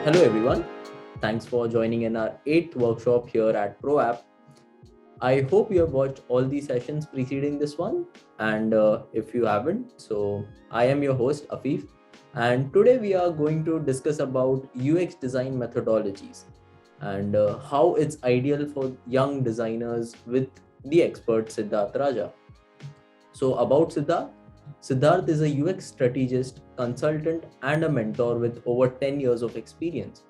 Hello everyone. Thanks for joining in our 8th workshop here at ProApp. I hope you have watched all the sessions preceding this one. And if you haven't, so I am your host Afif. And today we are going to discuss about UX design methodologies and how it's ideal for young designers with the expert Sidharth Raja. So, about Sidharth, Sidharth is a UX strategist, consultant, and a mentor with over 10 years of experience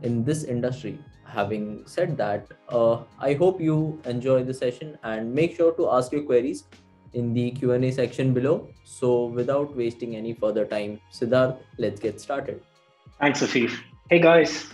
in this industry. Having said that, I hope you enjoy the session and make sure to ask your queries in the Q&A section below. So, without wasting any further time, Sidharth, let's get started. Thanks, Afif. Hey guys,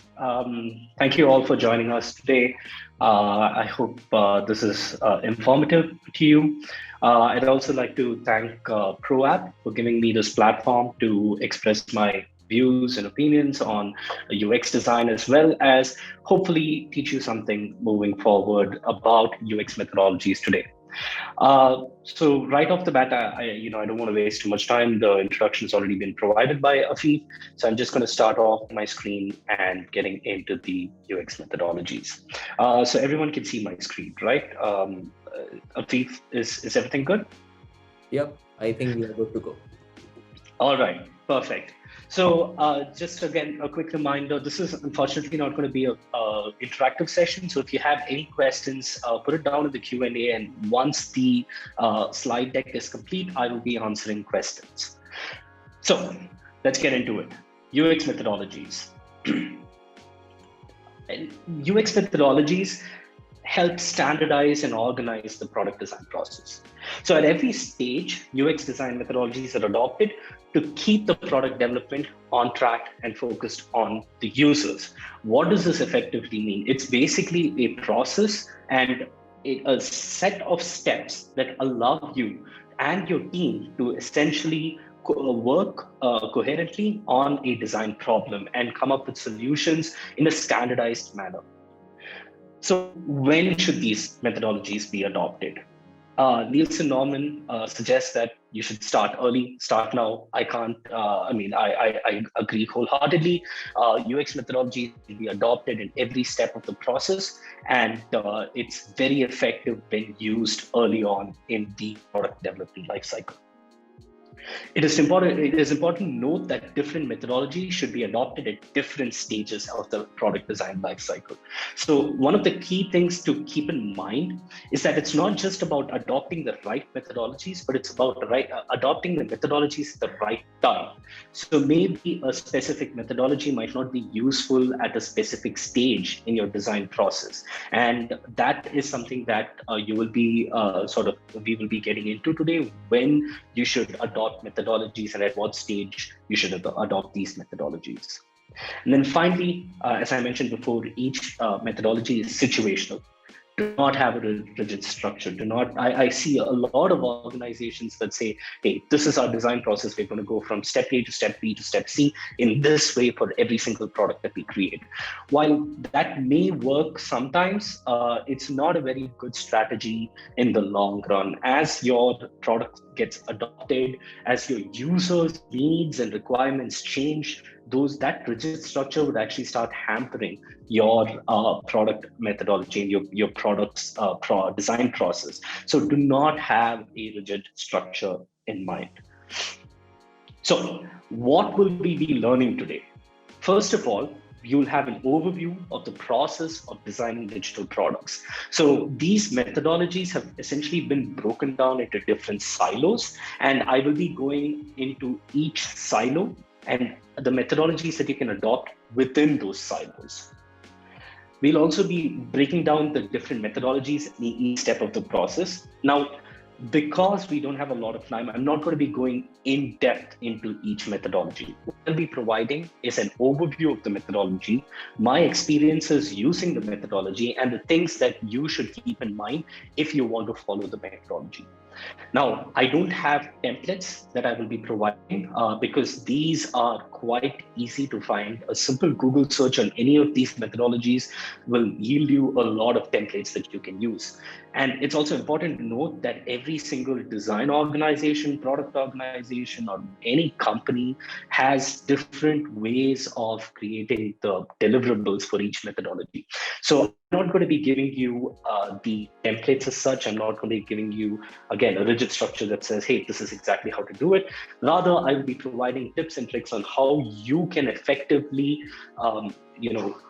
thank you all for joining us today. I hope this is informative to you. I'd also like to thank ProApp for giving me this platform to express my views and opinions on UX design, as well as hopefully teach you something moving forward about UX methodologies today. So right off the bat, I don't want to waste too much time. The introduction has already been provided by Afif, so I'm just going to start off my screen and getting into the UX methodologies. So everyone can see my screen, right? Afif, is everything good? Yep, I think we are good to go. All right, perfect. So just again, a quick reminder, this is unfortunately not going to be a interactive session. So if you have any questions, put it down in the Q&A, and once the slide deck is complete, I will be answering questions. So let's get into it. UX methodologies. UX methodologies help standardize and organize the product design process. So at every stage, UX design methodologies are adopted to keep the product development on track and focused on the users. What does this effectively mean? It's basically a process and a set of steps that allow you and your team to essentially work coherently on a design problem and come up with solutions in a standardized manner. So when should these methodologies be adopted? Nielsen Norman suggests that you should start early, start now. I can't, I agree wholeheartedly. UX methodology will be adopted in every step of the process, and it's very effective when used early on in the product development lifecycle. It is important to note that different methodologies should be adopted at different stages of the product design lifecycle. So one of the key things to keep in mind is that it's not just about adopting the right methodologies, but it's about adopting the methodologies at the right time. So maybe a specific methodology might not be useful at a specific stage in your design process. And that is something that we will be getting into today, when you should adopt methodologies and at what stage you should adopt these methodologies. And then finally, as I mentioned before, each methodology is situational. Do not have a rigid structure. I see a lot of organizations that say, hey, this is our design process. We're going to go from step A to step B to step C in this way for every single product that we create. While that may work sometimes, it's not a very good strategy in the long run. As your product gets adopted, as your users' needs and requirements change, that rigid structure would actually start hampering your product methodology and your product's design process. So do not have a rigid structure in mind. So what will we be learning today? First of all, you'll have an overview of the process of designing digital products. So these methodologies have essentially been broken down into different silos, and I will be going into each silo and the methodologies that you can adopt within those silos. We'll also be breaking down the different methodologies in each step of the process. Now, because we don't have a lot of time, I'm not going to be going in depth into each methodology. What I'll be providing is an overview of the methodology, my experiences using the methodology, and the things that you should keep in mind if you want to follow the methodology. Now, I don't have templates that I will be providing because these are quite easy to find. A simple Google search on any of these methodologies will yield you a lot of templates that you can use. And it's also important to note that every single design organization, product organization, or any company has different ways of creating the deliverables for each methodology. So I'm not going to be giving you the templates as such. I'm not going to be giving you, again, a rigid structure that says, hey, this is exactly how to do it. Rather, I will be providing tips and tricks on how you can effectively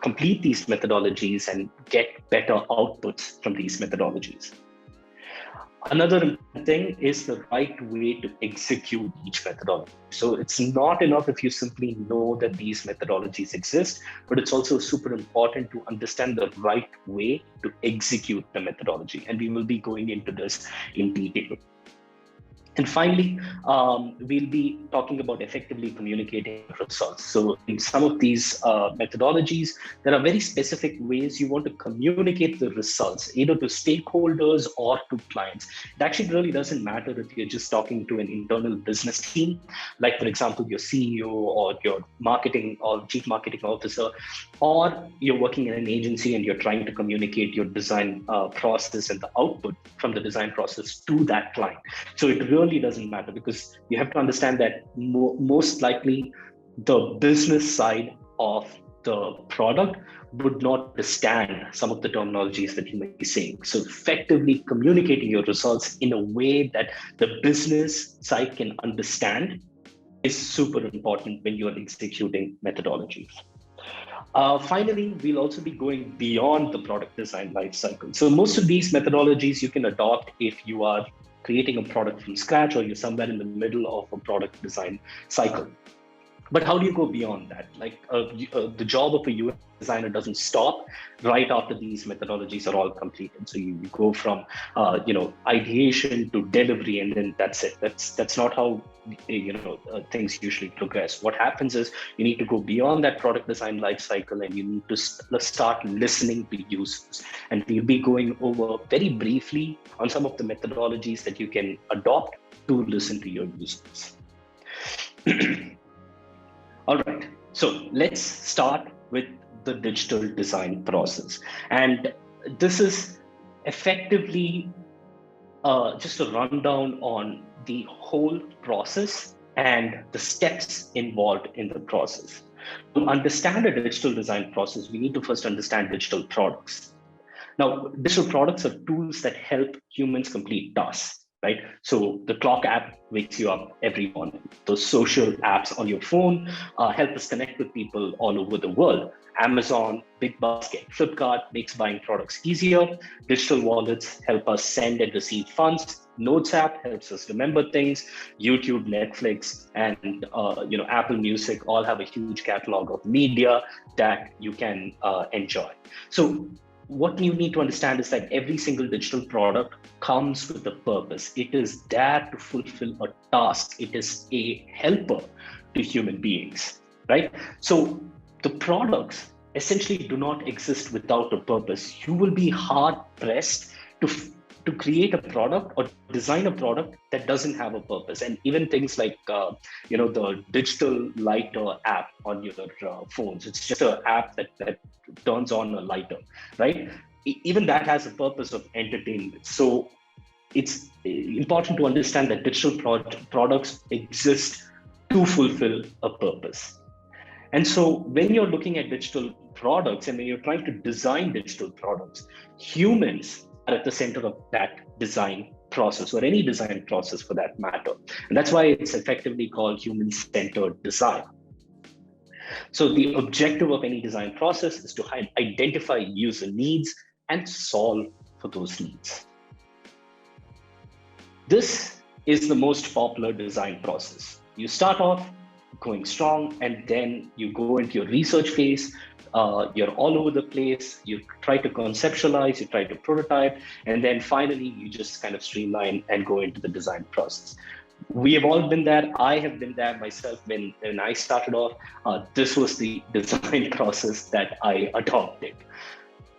complete these methodologies and get better outputs from these methodologies. Another important thing is the right way to execute each methodology. So it's not enough if you simply know that these methodologies exist, but it's also super important to understand the right way to execute the methodology. And we will be going into this in detail. And finally, we'll be talking about effectively communicating results. So in some of these methodologies, there are very specific ways you want to communicate the results, either to stakeholders or to clients. It actually really doesn't matter if you're just talking to an internal business team, like, for example, your CEO or your marketing or chief marketing officer, or you're working in an agency and you're trying to communicate your design process and the output from the design process to that client. So it really doesn't matter, because you have to understand that most likely the business side of the product would not understand some of the terminologies that you may be saying. So effectively communicating your results in a way that the business side can understand is super important when you're executing methodologies. Finally, we'll also be going beyond the product design lifecycle. So most of these methodologies you can adopt if you are creating a product from scratch or you're somewhere in the middle of a product design cycle. But how do you go beyond that? Like the job of a UX designer doesn't stop right after these methodologies are all completed. So you go from ideation to delivery, and then that's it. That's not how things usually progress. What happens is you need to go beyond that product design life cycle, and you need to start listening to users. And we'll be going over very briefly on some of the methodologies that you can adopt to listen to your users. All right, so let's start with the digital design process. And this is effectively just a rundown on the whole process and the steps involved in the process. To understand a digital design process, we need to first understand digital products. Now, digital products are tools that help humans complete tasks. Right? So the clock app wakes you up every morning. Those social apps on your phone help us connect with people all over the world. Amazon, Big Basket, Flipkart makes buying products easier. Digital wallets help us send and receive funds. Notes app helps us remember things. YouTube, Netflix, and Apple Music all have a huge catalog of media that you can enjoy. So what you need to understand is that every single digital product comes with a purpose. It is there to fulfill a task. It is a helper to human beings, right? So the products essentially do not exist without a purpose. You will be hard pressed to create a product or design a product that doesn't have a purpose. And even things like the digital lighter app on your phones, it's just an app that turns on a lighter, right? Even that has a purpose of entertainment. So it's important to understand that digital products exist to fulfill a purpose. And so when you're looking at digital products and when you're trying to design digital products, humans are at the center of that design process, or any design process for that matter. And that's why it's effectively called human-centered design. So the objective of any design process is to identify user needs and solve for those needs. This is the most popular design process. You start off going strong, and then you go into your research phase. You're all over the place. You try to conceptualize, you try to prototype, and then finally you just kind of streamline and go into the design process. We have all been there. I have been there myself. When I started off, this was the design process that I adopted.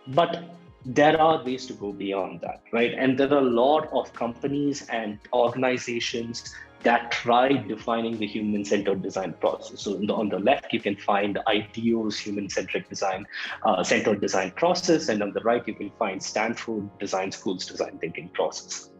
But there are ways to go beyond that, right? And there are a lot of companies and organizations that try defining the human-centered design process. So on the left, you can find IDEO's human-centric design, centered design process, and on the right, you can find Stanford Design School's design thinking process.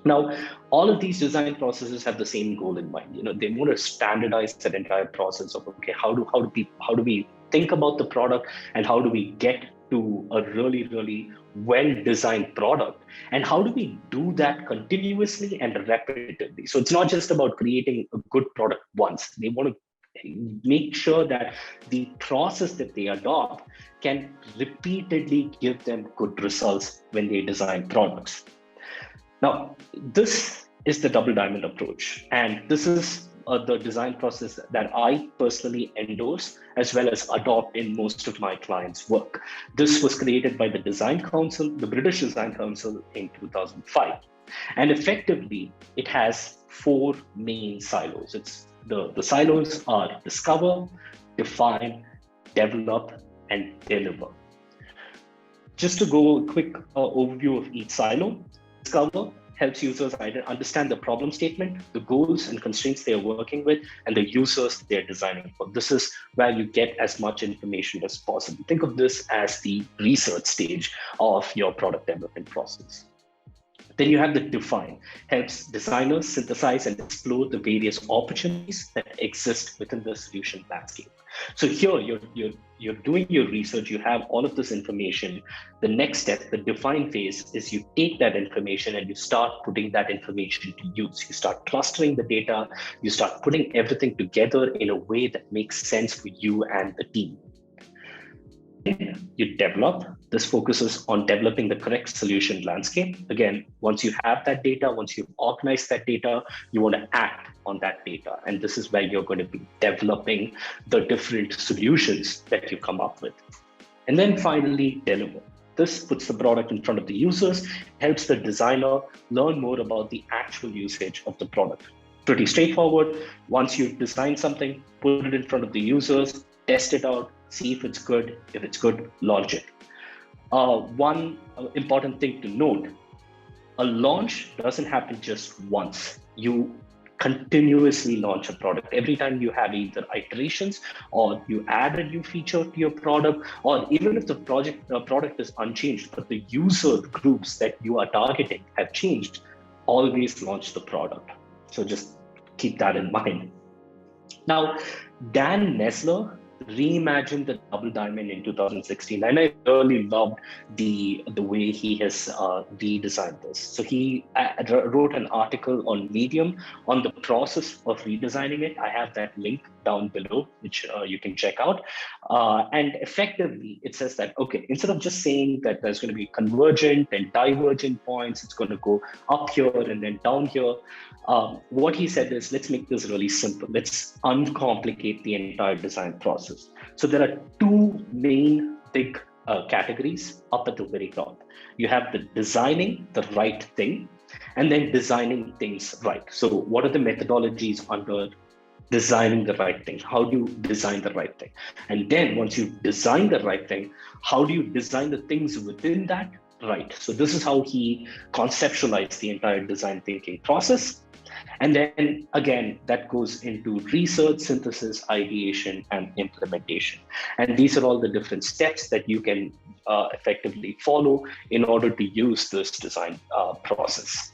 Now, all of these design processes have the same goal in mind. They want to standardize that entire process of, okay, how do we think about the product, and how do we get to a really, really well-designed product, and how do we do that continuously and repetitively? So it's not just about creating a good product once. They want to make sure that the process that they adopt can repeatedly give them good results when they design products. Now, this is the double diamond approach, and this is the design process that I personally endorse as well as adopt in most of my clients' work. This was created by the Design Council, the British Design Council, in 2005. And effectively, it has four main silos. The silos are discover, define, develop, and deliver. Just to go a quick overview of each silo. Discover helps users understand the problem statement, the goals and constraints they are working with, and the users they're designing for. This is where you get as much information as possible. Think of this as the research stage of your product development process. Then you have the define, helps designers synthesize and explore the various opportunities that exist within the solution landscape. So here you're doing your research, you have all of this information. The next step, the define phase, is you take that information and you start putting that information to use. You start clustering the data, you start putting everything together in a way that makes sense for you and the team. You develop. This focuses on developing the correct solution landscape. Again, once you have that data, once you've organized that data, you want to act on that data. And this is where you're going to be developing the different solutions that you come up with. And then finally, deliver. This puts the product in front of the users, helps the designer learn more about the actual usage of the product. Pretty straightforward. Once you design something, put it in front of the users, test it out, see if it's good. If it's good, launch it. One important thing to note, a launch doesn't happen just once. You continuously launch a product. Every time you have either iterations or you add a new feature to your product, or even if the product is unchanged, but the user groups that you are targeting have changed, always launch the product. So just keep that in mind. Now, Dan Nesler reimagined the double diamond in 2016, and I really loved the way he has redesigned this. So he wrote an article on Medium on the process of redesigning it. I have that link down below, which you can check out. And effectively, it says that, okay, instead of just saying that there's going to be convergent and divergent points, it's going to go up here and then down here. What he said is, let's make this really simple. Let's uncomplicate the entire design process. So there are two main big categories up at the very top. You have the designing the right thing, and then designing things right. So what are the methodologies under designing the right thing? How do you design the right thing? And then once you design the right thing, how do you design the things within that right? So this is how he conceptualized the entire design thinking process. And then again, that goes into research, synthesis, ideation, and implementation. And these are all the different steps that you can effectively follow in order to use this design process.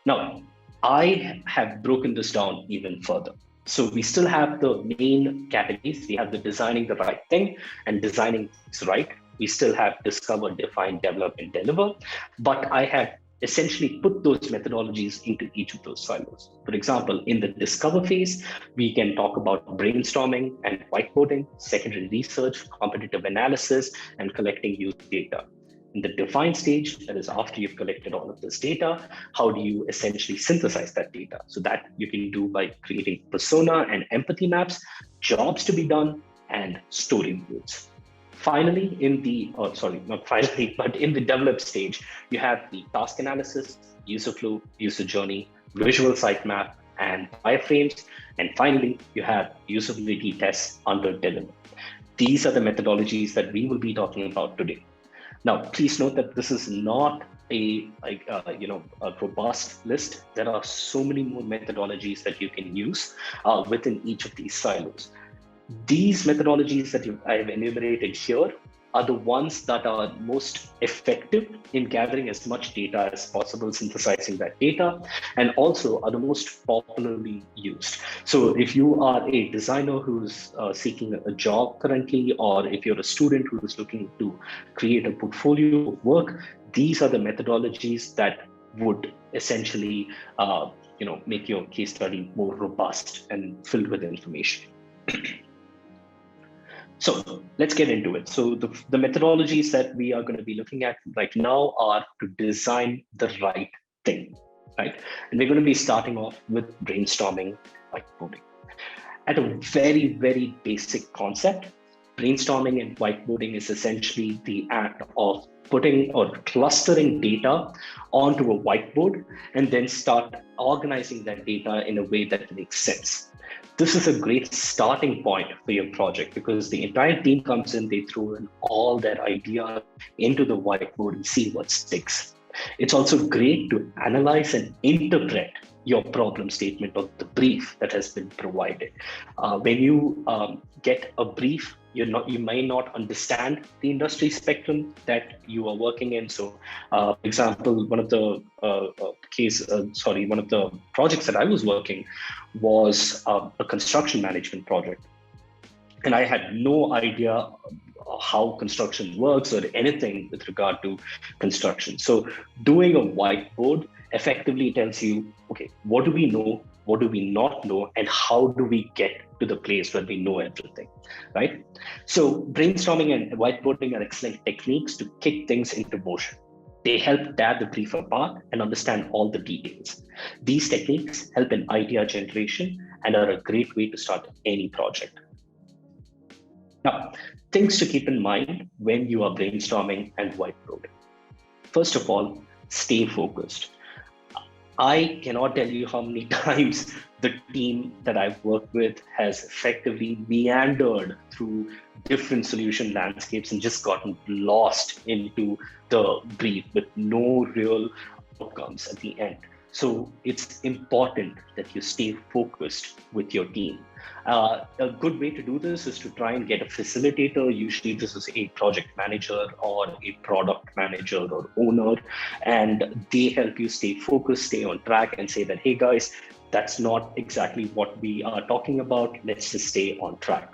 Now, I have broken this down even further. So we still have the main categories. We have the designing the right thing and designing things right. We still have discover, define, develop, and deliver. But I have essentially put those methodologies into each of those silos. For example, in the discover phase, we can talk about brainstorming and whiteboarding, secondary research, competitive analysis, and collecting user data. In the define stage, that is after you've collected all of this data, how do you essentially synthesize that data? So that you can do by creating persona and empathy maps, jobs to be done, and storyboards. Finally, in the, not finally, but in the develop stage, you have the task analysis, user flow, user journey, visual sitemap, and wireframes. And finally, you have usability tests under deliver. These are the methodologies that we will be talking about today. Now, please note that this is not a robust list. There are so many more methodologies that you can use within each of these silos. These methodologies that I have enumerated here are the ones that are most effective in gathering as much data as possible, synthesizing that data, and also are the most popularly used. So if you are a designer who's seeking a job currently, or if you're a student who is looking to create a portfolio of work, these are the methodologies that would essentially make your case study more robust and filled with information. So let's get into it. So the methodologies that we are going to be looking at right now are to design the right thing, right? And we're going to be starting off with brainstorming, whiteboarding. At a very, very basic concept, brainstorming and whiteboarding is essentially the act of putting or clustering data onto a whiteboard and then start organizing that data in a way that makes sense. This is a great starting point for your project because the entire team comes in, they throw in all their ideas into the whiteboard and see what sticks. It's also great to analyze and interpret your problem statement or the brief that has been provided. When you get a brief, you may not understand the industry spectrum that you are working in. So, for example, one of the projects that I was working was a construction management project, and I had no idea how construction works or anything with regard to construction. So doing a whiteboard effectively tells you, okay, what do we know, what do we not know, and how do we get to the place where we know everything, right? So brainstorming and whiteboarding are excellent techniques to kick things into motion. They help tear the brief apart and understand all the details. These techniques help in idea generation and are a great way to start any project. Now, things to keep in mind when you are brainstorming and whiteboarding. First of all, stay focused. I cannot tell you how many times the team that I've worked with has effectively meandered through different solution landscapes and just gotten lost into the brief with no real outcomes at the end. So it's important that you stay focused with your team. A good way to do this is to try and get a facilitator. Usually this is a project manager or a product manager or owner, and they help you stay focused, stay on track, and say that, hey guys, that's not exactly what we are talking about. Let's just stay on track.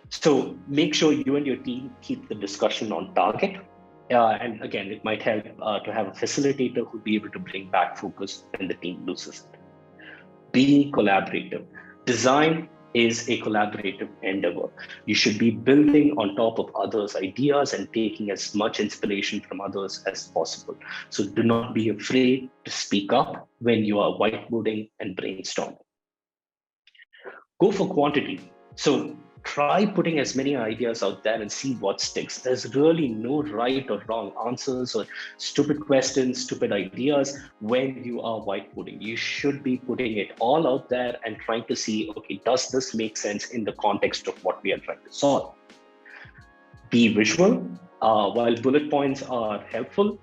So make sure you and your team keep the discussion on target. And again, it might help to have a facilitator who'll be able to bring back focus when the team loses it. Be collaborative. Design is a collaborative endeavor. You should be building on top of others' ideas and taking as much inspiration from others as possible. So do not be afraid to speak up when you are whiteboarding and brainstorming. Go for quantity. So try putting as many ideas out there and see what sticks. There's really no right or wrong answers or stupid questions, stupid ideas when you are whiteboarding. You should be putting it all out there and trying to see, okay, does this make sense in the context of what we are trying to solve? Be visual. While bullet points are helpful,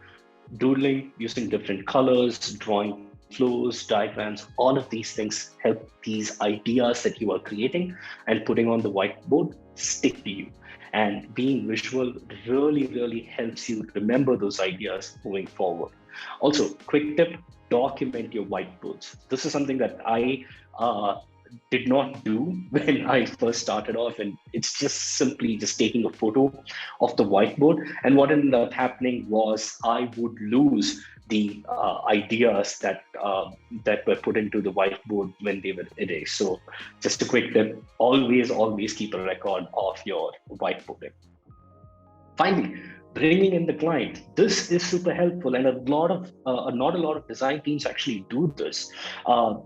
doodling using different colors, drawing flows, diagrams, all of these things help these ideas that you are creating and putting on the whiteboard stick to you. And being visual really, really helps you remember those ideas moving forward. Also, quick tip, document your whiteboards. This is something that I did not do when I first started off, and it's just simply just taking a photo of the whiteboard. And what ended up happening was I would lose the ideas that were put into the whiteboard when they were erased. So just a quick tip, always keep a record of your whiteboarding. Finally, bringing in the client. This is super helpful, and not a lot of design teams actually do this.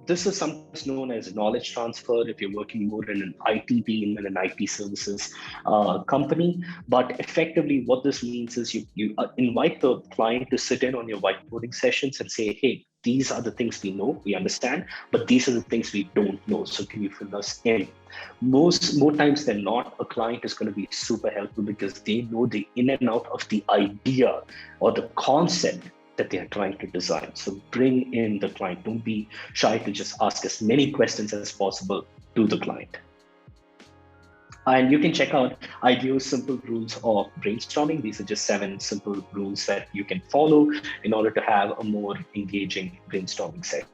This is sometimes known as knowledge transfer if you're working more in an IT team and an IT services company. But effectively, what this means is you invite the client to sit in on your whiteboarding sessions and say, hey, these are the things we know, we understand, but these are the things we don't know. So can you fill us in? More times than not, a client is going to be super helpful because they know the in and out of the idea or the concept that they are trying to design. So bring in the client. Don't be shy to just ask as many questions as possible to the client. And you can check out IDEO's simple rules of brainstorming. These are just 7 simple rules that you can follow in order to have a more engaging brainstorming session.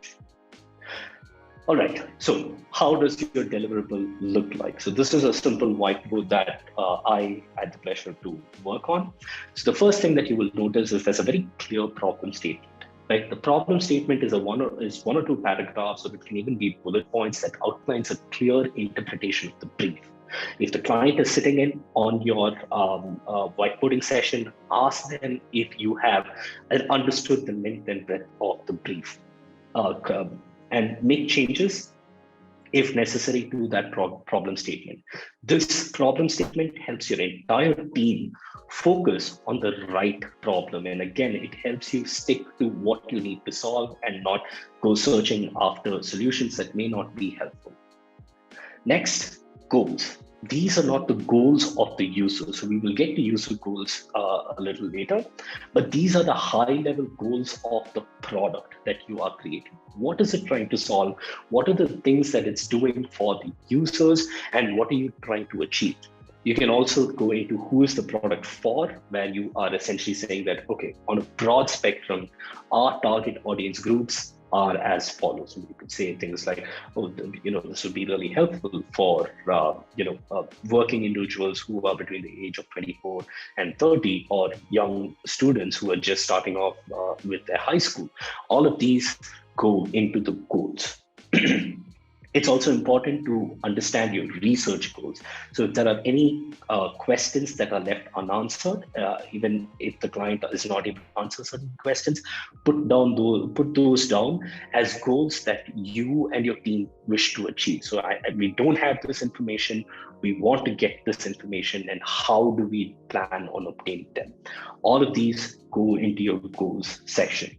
All right, so how does your deliverable look like? So this is a simple whiteboard that I had the pleasure to work on. So the first thing that you will notice is there's a very clear problem statement. Right? The problem statement is one or two paragraphs, or it can even be bullet points that outlines a clear interpretation of the brief. If the client is sitting in on your whiteboarding session, ask them if you have understood the length and breadth of the brief, and make changes if necessary to that problem statement. This problem statement helps your entire team focus on the right problem. And again, it helps you stick to what you need to solve and not go searching after solutions that may not be helpful. Next, goals. These are not the goals of the user. So we will get to user goals a little later, but these are the high-level goals of the product that you are creating. What is it trying to solve? What are the things that it's doing for the users, and what are you trying to achieve? You can also go into who is the product for, where you are essentially saying that, okay, on a broad spectrum, our target audience groups are as follows. And you could say things like, oh, this would be really helpful for working individuals who are between the age of 24 and 30, or young students who are just starting off with their high school. All of these go into the goals. It's also important to understand your research goals. So if there are any questions that are left unanswered, even if the client is not able to answer certain questions, put those down as goals that you and your team wish to achieve. So we don't have this information, we want to get this information, and how do we plan on obtaining them? All of these go into your goals section.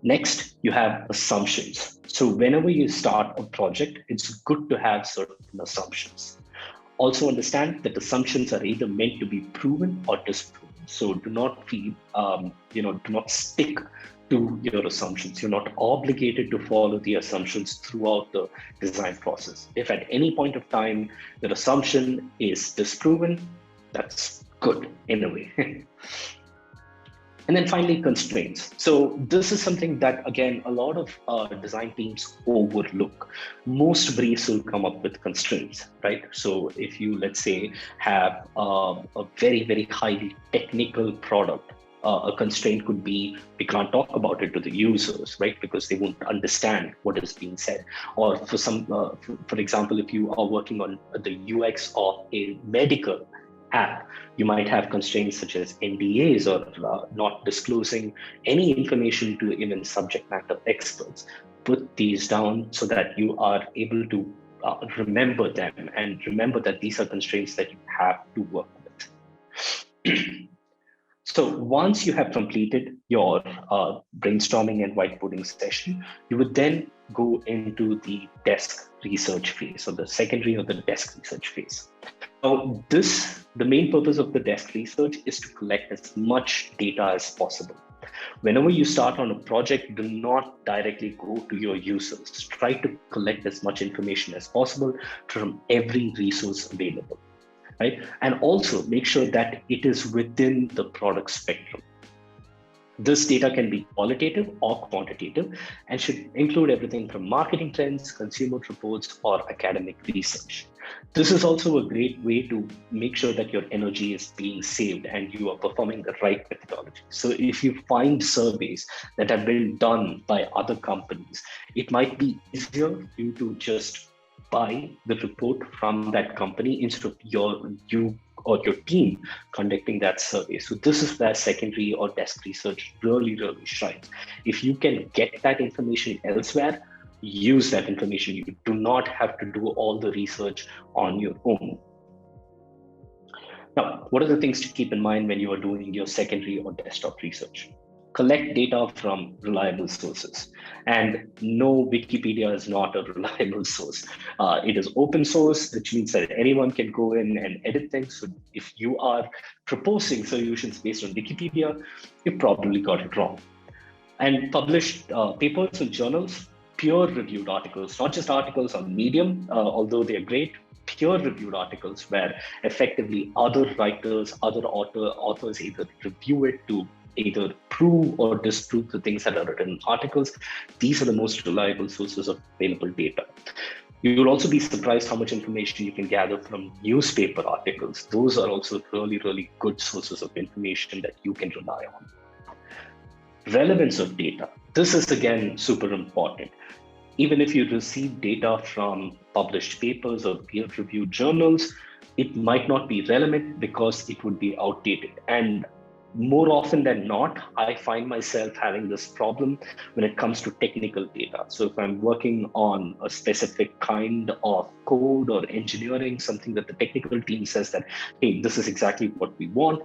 Next, you have assumptions. So whenever you start a project, it's good to have certain assumptions. Also understand that assumptions are either meant to be proven or disproven. So do not do not stick to your assumptions. You're not obligated to follow the assumptions throughout the design process. If at any point of time the assumption is disproven, that's good in a way. And then finally, constraints. So this is something that, again, a lot of design teams overlook. Most briefs will come up with constraints, right? So if you, let's say, have a very, very highly technical product, a constraint could be, we can't talk about it to the users, right? Because they won't understand what is being said. Or for example, if you are working on the UX of a medical app, you might have constraints such as NDAs, or not disclosing any information to even subject matter experts. Put these down so that you are able to remember them, and remember that these are constraints that you have to work with. So once you have completed your brainstorming and whiteboarding session, you would then go into the desk research phase, or the secondary or the desk research phase. Now, the main purpose of the desk research is to collect as much data as possible. Whenever you start on a project, do not directly go to your users. Try to collect as much information as possible from every resource available, right? And also make sure that it is within the product spectrum. This data can be qualitative or quantitative, and should include everything from marketing trends, consumer reports, or academic research. This is also a great way to make sure that your energy is being saved and you are performing the right methodology. So if you find surveys that have been done by other companies, it might be easier for you to just buy the report from that company instead of you or your team conducting that survey. So this is where secondary or desk research really, really shines. If you can get that information elsewhere, use that information. You do not have to do all the research on your own. Now, what are the things to keep in mind when you are doing your secondary or desktop research? collect data from reliable sources. And no, Wikipedia is not a reliable source. It is open source, which means that anyone can go in and edit things. So if you are proposing solutions based on Wikipedia, you probably got it wrong. And published papers in journals, peer-reviewed articles, not just articles on Medium, although they are great, peer-reviewed articles where effectively other writers, other authors either review it to either prove or disprove the things that are written in articles. These are the most reliable sources of available data. You will also be surprised how much information you can gather from newspaper articles. Those are also really, really good sources of information that you can rely on. Relevance of data. This is again super important. Even if you receive data from published papers or peer-reviewed journals, it might not be relevant because it would be outdated. And more often than not, I find myself having this problem when it comes to technical data. So if I'm working on a specific kind of code or engineering, something that the technical team says that, hey, this is exactly what we want,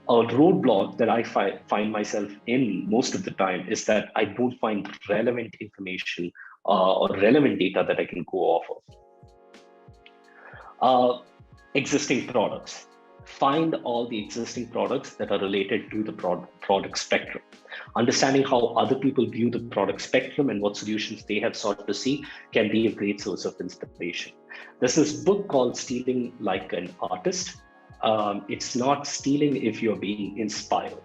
a roadblock that I find myself in most of the time is that I don't find relevant information or relevant data that I can go off of. Existing products. Find all the existing products that are related to the product spectrum. Understanding how other people view the product spectrum and what solutions they have sought to see can be a great source of inspiration. There's this book called Stealing Like an Artist. It's not stealing if you're being inspired.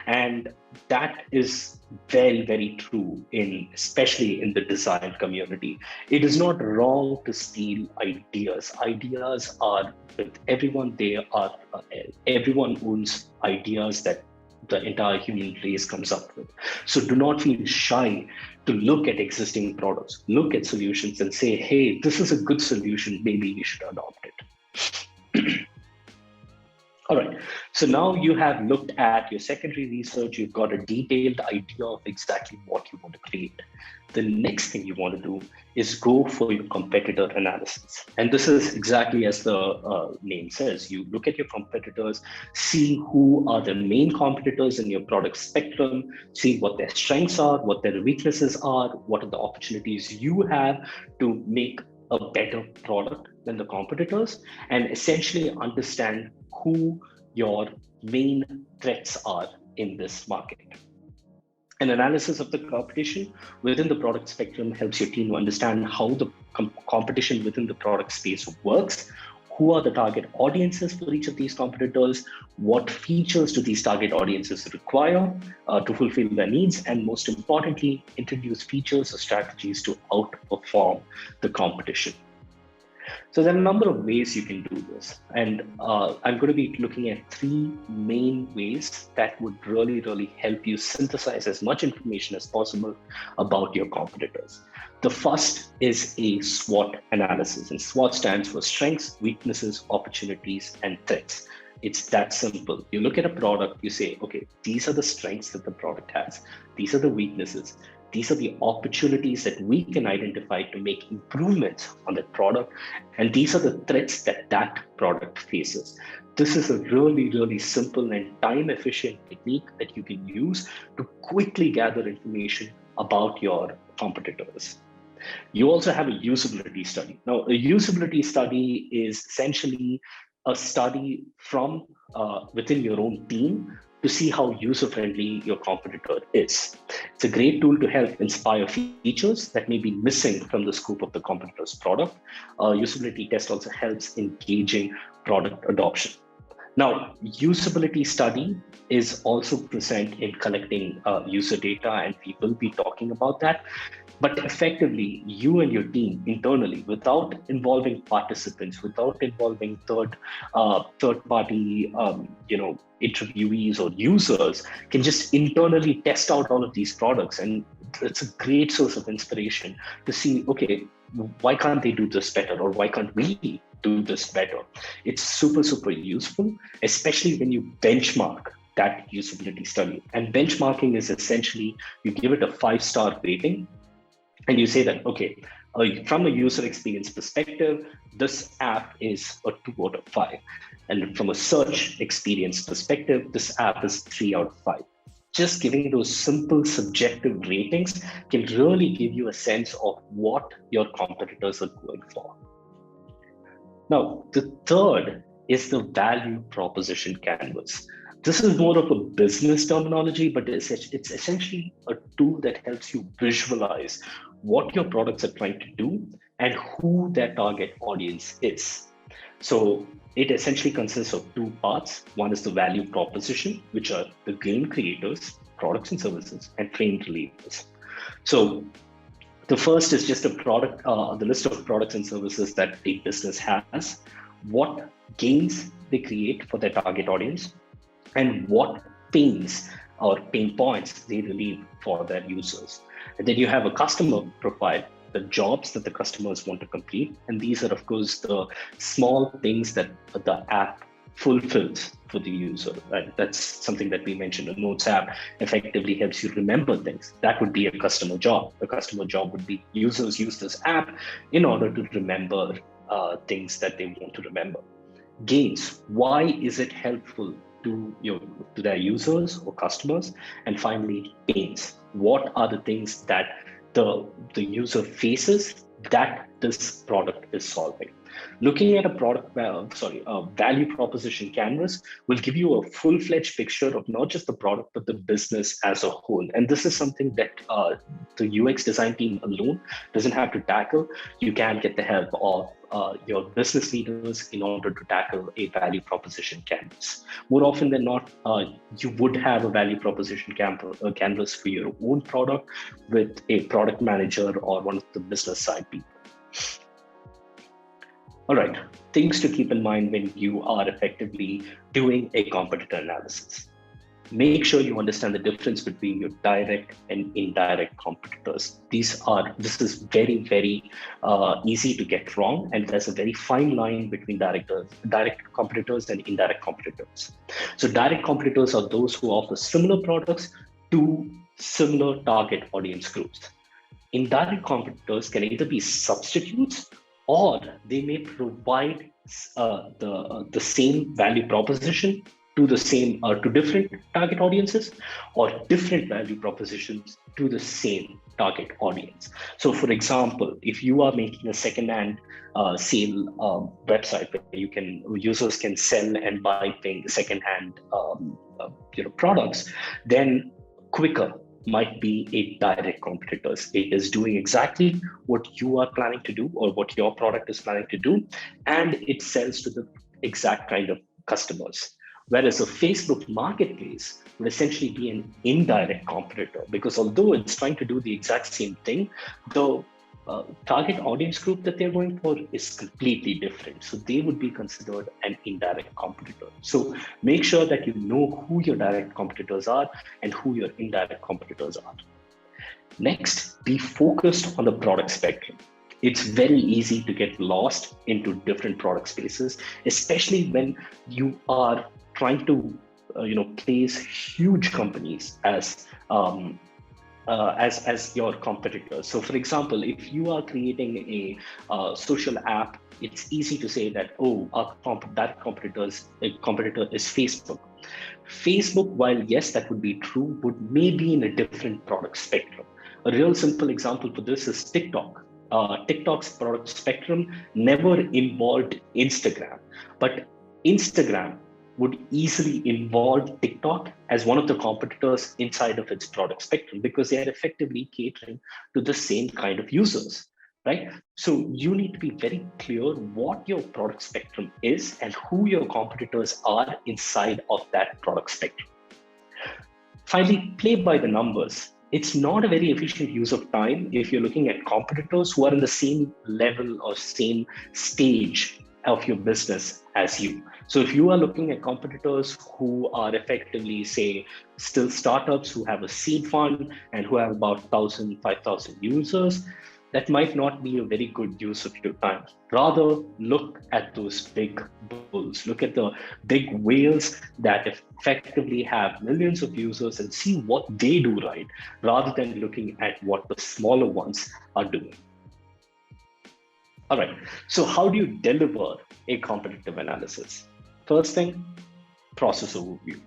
And that is very, very true especially in the design community. It is not wrong to steal ideas. Ideas are with everyone. Everyone owns ideas that the entire human race comes up with. So do not feel shy to look at existing products, look at solutions and say, hey, this is a good solution. Maybe we should adopt it. All right, so now you have looked at your secondary research, you've got a detailed idea of exactly what you want to create. The next thing you want to do is go for your competitor analysis. And this is exactly as the name says. You look at your competitors, see who are the main competitors in your product spectrum, see what their strengths are, what their weaknesses are, what are the opportunities you have to make a better product than the competitors, and essentially understand who your main threats are in this market. An analysis of the competition within the product spectrum helps your team understand how the competition within the product space works. Who are the target audiences for each of these competitors? What features do these target audiences require to fulfill their needs? And most importantly, introduce features or strategies to outperform the competition. So there are a number of ways you can do this. And I'm going to be looking at three main ways that would really, really help you synthesize as much information as possible about your competitors. The first is a SWOT analysis, and SWOT stands for strengths, weaknesses, opportunities, and threats. It's that simple. You look at a product, you say, okay, these are the strengths that the product has. These are the weaknesses. These are the opportunities that we can identify to make improvements on that product. And these are the threats that that product faces. This is a really, really simple and time-efficient technique that you can use to quickly gather information about your competitors. You also have a usability study. Now, a usability study is essentially a study from within your own team to see how user-friendly your competitor is. It's a great tool to help inspire features that may be missing from the scope of the competitor's product. Usability test also helps in gauging product adoption. Now, usability study is also present in collecting user data, and we will be talking about that. But effectively, you and your team internally, without involving participants, without involving third-party, interviewees or users, can just internally test out all of these products, and it's a great source of inspiration to see, okay, why can't they do this better, or why can't we do this better? It's super, super useful, especially when you benchmark that usability study. And benchmarking is essentially you give it a 5-star rating. And you say that, okay, from a user experience perspective, this app is a 2 out of 5. And from a search experience perspective, this app is 3 out of 5. just giving those simple subjective ratings can really give you a sense of what your competitors are going for. Now, the third is the value proposition canvas. This is more of a business terminology, but it's essentially a tool that helps you visualize what your products are trying to do and who their target audience is. So it essentially consists of two parts. One is the value proposition, which are the game creators, products and services, and trained relievers. So the first is just the list of products and services that a business has, what gains they create for their target audience, and what pains or pain points they relieve for their users. And then you have a customer profile, the jobs that the customers want to complete. And these are, of course, the small things that the app fulfills for the user. Right? That's something that we mentioned. A Notes app effectively helps you remember things. That would be a customer job. A customer job would be users use this app in order to remember things that they want to remember. Gains. Why is it helpful to their users or customers? And finally, pains. What are the things that the user faces that this product is solving? Looking at a value proposition canvas will give you a full-fledged picture of not just the product, but the business as a whole. And this is something that the UX design team alone doesn't have to tackle. You can get the help of your business leaders in order to tackle a value proposition canvas. More often than not, you would have a value proposition canvas for your own product with a product manager or one of the business side people. All right, things to keep in mind when you are effectively doing a competitor analysis. Make sure you understand the difference between your direct and indirect competitors. This is very, very easy to get wrong, and there's a very fine line between direct competitors and indirect competitors. So direct competitors are those who offer similar products to similar target audience groups. Indirect competitors can either be substitutes, or they may provide the same value proposition to different target audiences, or different value propositions to the same target audience. So, for example, if you are making a second-hand sale website where users can sell and buy second-hand products, then Quicker might be a direct competitors. It is doing exactly what you are planning to do or what your product is planning to do, and it sells to the exact kind of customers. Whereas a Facebook marketplace would essentially be an indirect competitor, because although it's trying to do the exact same thing, the target audience group that they're going for is completely different. So they would be considered an indirect competitor. So make sure that you know who your direct competitors are and who your indirect competitors are. Next, be focused on the product spectrum. It's very easy to get lost into different product spaces, especially when you are trying to place huge companies as your competitors. So, for example, if you are creating a social app, it's easy to say that our competitor is Facebook. Facebook, while yes, that would be true, would maybe in a different product spectrum. A real simple example for this is TikTok. TikTok's product spectrum never involved Instagram, but Instagram would easily involve TikTok as one of the competitors inside of its product spectrum, because they are effectively catering to the same kind of users, right? So you need to be very clear what your product spectrum is and who your competitors are inside of that product spectrum. Finally, play by the numbers. It's not a very efficient use of time if you're looking at competitors who are in the same level or same stage of your business as you. So if you are looking at competitors who are effectively, say, still startups who have a seed fund and who have about 1,000, 5,000 users, that might not be a very good use of your time. Rather, look at those big bulls, look at the big whales that effectively have millions of users and see what they do right, rather than looking at what the smaller ones are doing. All right, so how do you deliver a competitive analysis? First thing, process overview.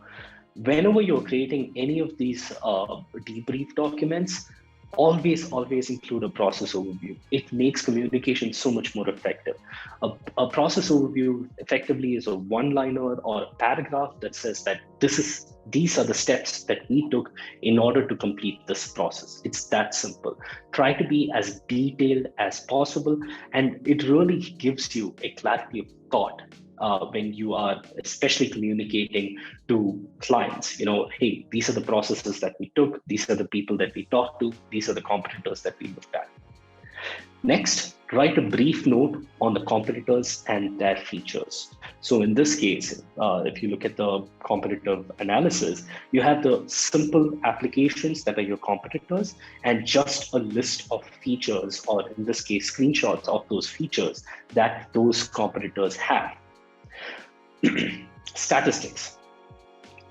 Whenever you're creating any of these debrief documents, always include a process overview. It makes communication so much more effective. A process overview effectively is a one-liner or a paragraph that says that these are the steps that we took in order to complete this process. It's that simple. Try to be as detailed as possible, and it really gives you a clarity of thought when you are especially communicating to clients. Hey, these are the processes that we took, these are the people that we talked to, these are the competitors that we looked at. Next, write a brief note on the competitors and their features. So in this case, if you look at the competitive analysis, you have the simple applications that are your competitors and just a list of features, or in this case, screenshots of those features that those competitors have. Statistics.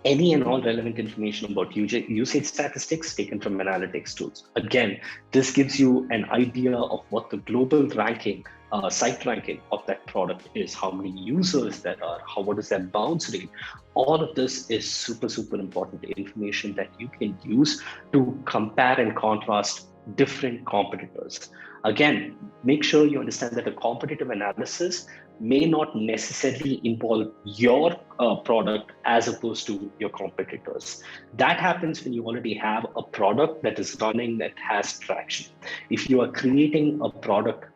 Any and all relevant information about usage statistics taken from analytics tools. Again, this gives you an idea of what the global ranking, site ranking of that product is, how many users there are, what is their bounce rate. All of this is super important information that you can use to compare and contrast different competitors. Again, make sure you understand that a competitive analysis may not necessarily involve your product as opposed to your competitors. That happens when you already have a product that is running, that has traction. If you are creating a product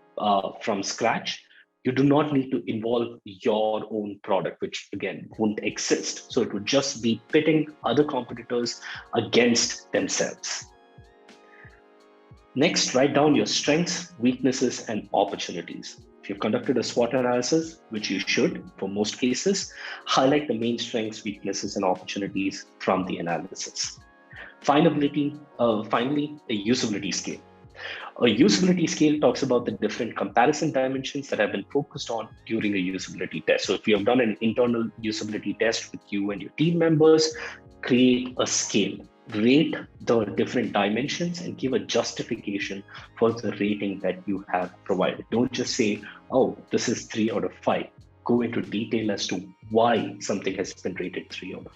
from scratch, you do not need to involve your own product, which again won't exist. So it would just be pitting other competitors against themselves. Next, write down your strengths, weaknesses, and opportunities. If you've conducted a SWOT analysis, which you should for most cases, highlight the main strengths, weaknesses, and opportunities from the analysis. Finally, a usability scale. A usability scale talks about the different comparison dimensions that have been focused on during a usability test. So if you have done an internal usability test with you and your team members, create a scale. Rate the different dimensions and give a justification for the rating that you have provided. Don't just say, oh, this is 3 out of 5. Go into detail as to why something has been rated 3 out of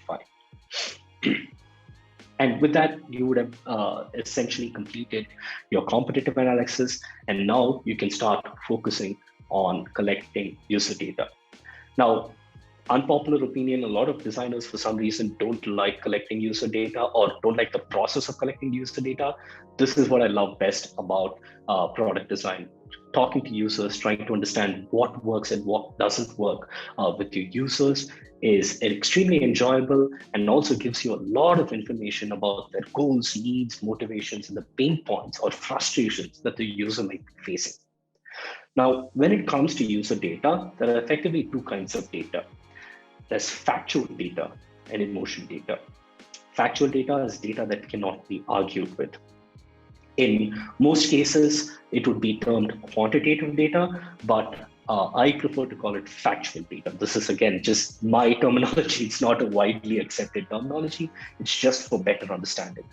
5. And with that, you would have essentially completed your competitive analysis. And now you can start focusing on collecting user data. Now, unpopular opinion, a lot of designers for some reason don't like collecting user data or don't like the process of collecting user data. This is what I love best about product design. Talking to users, trying to understand what works and what doesn't work with your users is extremely enjoyable, and also gives you a lot of information about their goals, needs, motivations, and the pain points or frustrations that the user might be facing. Now, when it comes to user data, there are effectively two kinds of data. There's factual data and emotion data. Factual data is data that cannot be argued with. In most cases, it would be termed quantitative data, but I prefer to call it factual data. This is, again, just my terminology. It's not a widely accepted terminology. It's just for better understanding.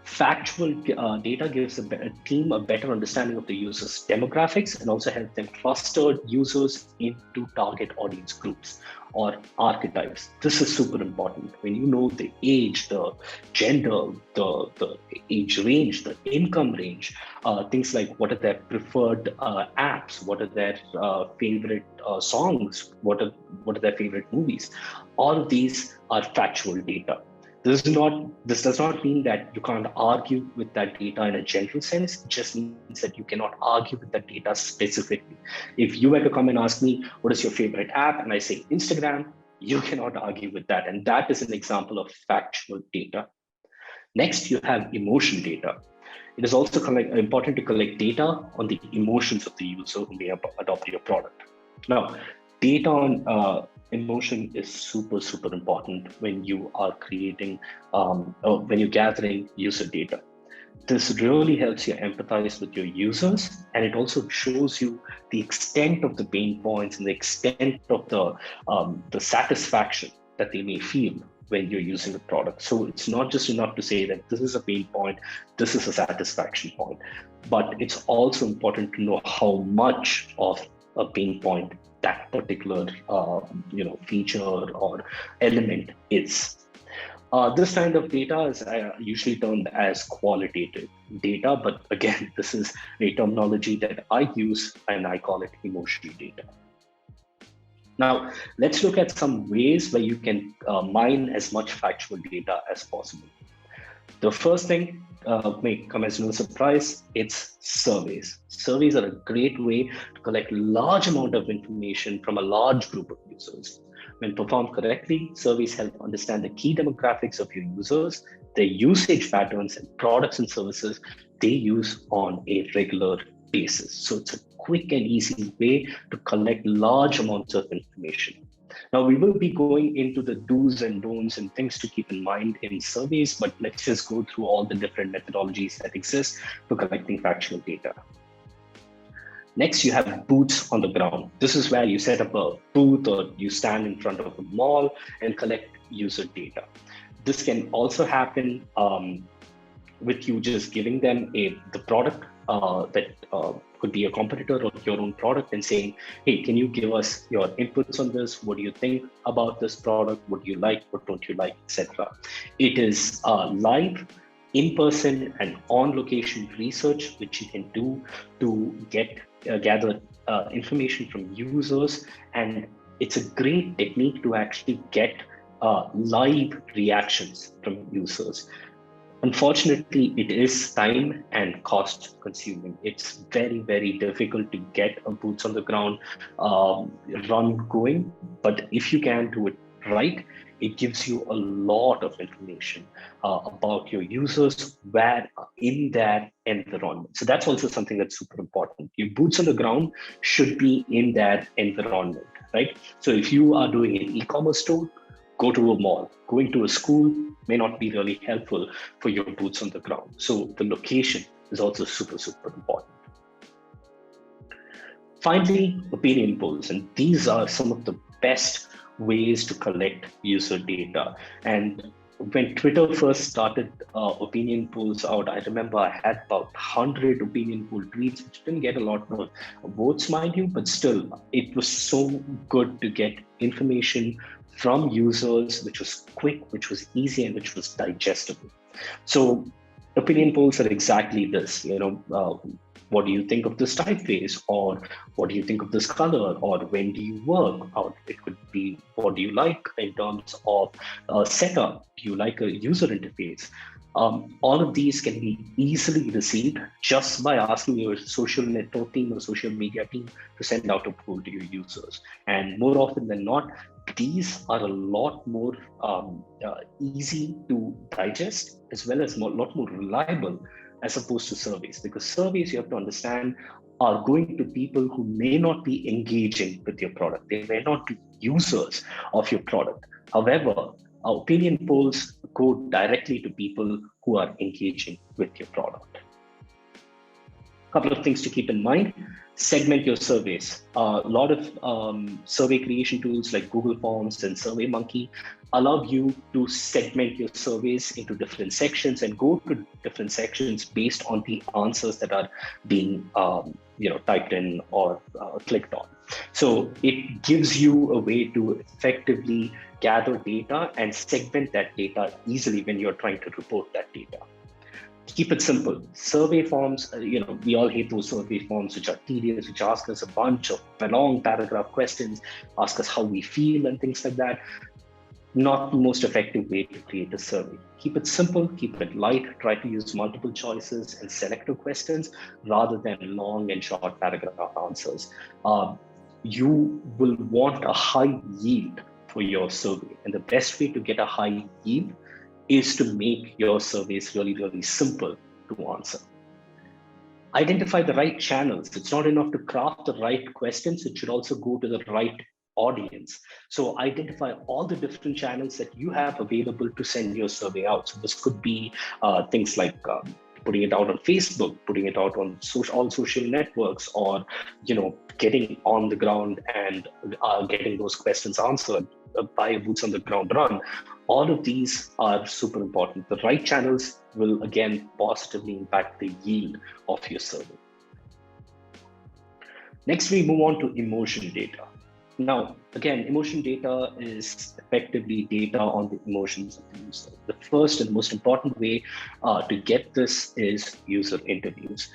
Factual data gives a team a better understanding of the user's demographics and also helps them cluster users into target audience groups or archetypes. This is super important. When you know the age, the gender, the age range, the income range, things like what are their preferred apps, what are their favorite songs, what are their favorite movies. All of these are factual data. This does not mean that you can't argue with that data in a general sense. It just means that you cannot argue with that data specifically. If you were to come and ask me, what is your favorite app? And I say Instagram, you cannot argue with that. And that is an example of factual data. Next, you have emotion data. It is also important to collect data on the emotions of the user who may adopt your product. Now, data on emotion is super important when you are creating, when you're gathering user data. This really helps you empathize with your users, and it also shows you the extent of the pain points and the extent of the satisfaction that they may feel when you're using the product. So it's not just enough to say that this is a pain point, this is a satisfaction point, but it's also important to know how much of a pain point that particular feature or element is. This kind of data is usually termed as qualitative data, but again, this is a terminology that I use and I call it emotional data. Now, let's look at some ways where you can mine as much factual data as possible. The first thing may come as no surprise, it's surveys. Surveys are a great way to collect large amount of information from a large group of users. When performed correctly, surveys help understand the key demographics of your users, their usage patterns, and products and services they use on a regular basis. So it's a quick and easy way to collect large amounts of information. Now, we will be going into the do's and don'ts and things to keep in mind in surveys, but let's just go through all the different methodologies that exist for collecting factual data. Next, you have boots on the ground. This is where you set up a booth or you stand in front of a mall and collect user data. This can also happen with you just giving them the product that could be a competitor or your own product and saying, hey, can you give us your inputs on this? What do you think about this product? What do you like? What don't you like, etc. It is live, in-person and on-location research, which you can do to gather information from users. And it's a great technique to actually get live reactions from users. Unfortunately, it is time and cost consuming. It's very, very difficult to get a boots on the ground run going. But if you can do it right, it gives you a lot of information about your users where in their environment. So that's also something that's super important. Your boots on the ground should be in their environment, right? So if you are doing an e-commerce store, go to a mall. Going to a school may not be really helpful for your boots on the ground. So the location is also super, super important. Finally, opinion polls. And these are some of the best ways to collect user data. And when Twitter first started opinion polls out, I remember I had about 100 opinion poll tweets, which didn't get a lot of votes, mind you, but still, it was so good to get information from users, which was quick, which was easy, and which was digestible. So opinion polls are exactly this, what do you think of this typeface, or what do you think of this color, or when do you work, or it could be what do you like in terms of setup, do you like a user interface. All of these can be easily received just by asking your social network team or social media team to send out a poll to your users. And more often than not, these are a lot more easy to digest, as well as a lot more reliable as opposed to surveys, because surveys, you have to understand, are going to people who may not be engaging with your product. They may not be users of your product. However, our opinion polls go directly to people who are engaging with your product. A couple of things to keep in mind. Segment your surveys. A lot of survey creation tools like Google Forms and SurveyMonkey allow you to segment your surveys into different sections and go to different sections based on the answers that are being typed in or clicked on. So it gives you a way to effectively gather data and segment that data easily when you're trying to report that data. Keep it simple. Survey forms, we all hate those survey forms which are tedious, which ask us a bunch of long paragraph questions, ask us how we feel and things like that. Not the most effective way to create a survey. Keep it simple, keep it light, try to use multiple choices and selective questions rather than long and short paragraph answers. You will want a high yield for your survey. And the best way to get a high yield is to make your surveys really, really simple to answer. Identify the right channels. It's not enough to craft the right questions, it should also go to the right audience. So identify all the different channels that you have available to send your survey out. So this could be things like putting it out on Facebook, putting it out on all social networks, or getting on the ground and getting those questions answered by a boots on the ground run. All of these are super important. The right channels will again positively impact the yield of your survey. Next, we move on to emotion data. Now, again, emotion data is effectively data on the emotions of the user. The first and most important way to get this is user interviews.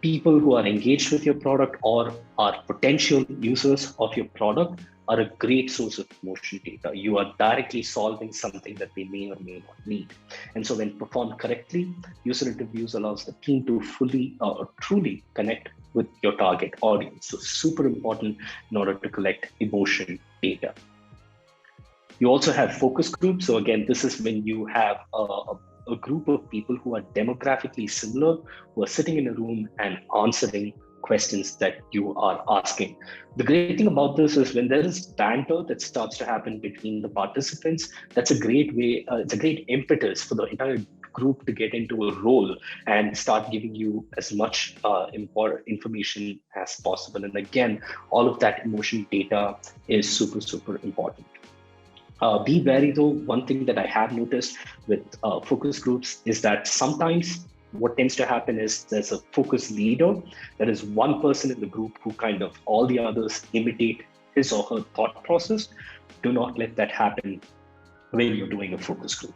People who are engaged with your product or are potential users of your product are a great source of emotion data. You are directly solving something that they may or may not need. And so when performed correctly, user interviews allows the team to fully or truly connect with your target audience. So super important in order to collect emotion data. You also have focus groups. So again, this is when you have a group of people who are demographically similar, who are sitting in a room and answering questions that you are asking. The great thing about this is when there is banter that starts to happen between the participants, that's a great way, it's a great impetus for the entire group to get into a role and start giving you as much important information as possible. And again, all of that emotion data is super, super important. Be wary though, one thing that I have noticed with focus groups is that sometimes what tends to happen is there's a focus leader, there is one person in the group who kind of all the others imitate his or her thought process. Do not let that happen when you're doing a focus group.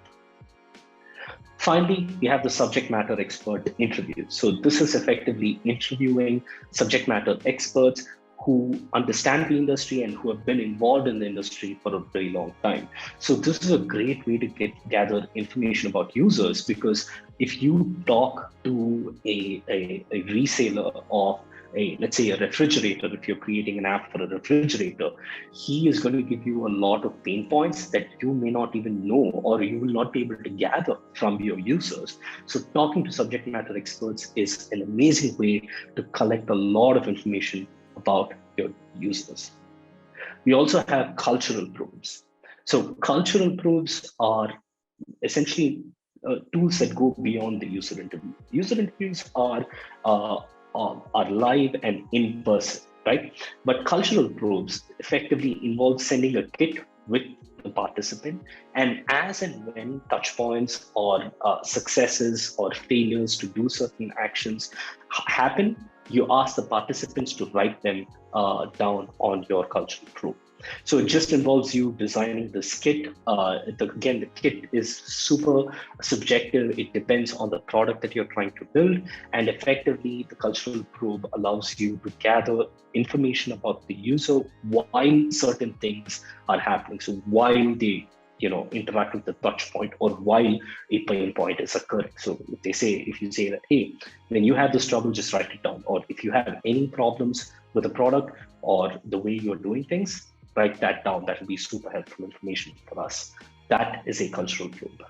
Finally, we have the subject matter expert interview. So this is effectively interviewing subject matter experts who understand the industry and who have been involved in the industry for a very long time. So this is a great way to gather information about users, because if you talk to a reseller of let's say a refrigerator, if you're creating an app for a refrigerator, he is going to give you a lot of pain points that you may not even know or you will not be able to gather from your users. So talking to subject matter experts is an amazing way to collect a lot of information about your users. We also have cultural probes. So cultural probes are essentially tools that go beyond the user interview. User interviews are live and in person, right? But cultural probes effectively involve sending a kit with the participant, and as and when touch points or successes or failures to do certain actions happen, you ask the participants to write them down on your cultural probe. So it just involves you designing this kit. Again, the kit is super subjective. It depends on the product that you're trying to build. And effectively, the cultural probe allows you to gather information about the user while certain things are happening. So while they interact with the touch point or while a pain point is occurring. So if you say that, hey, when you have this trouble, just write it down. Or if you have any problems with the product or the way you're doing things, write that down. That will be super helpful information for us. That is a cultural probe.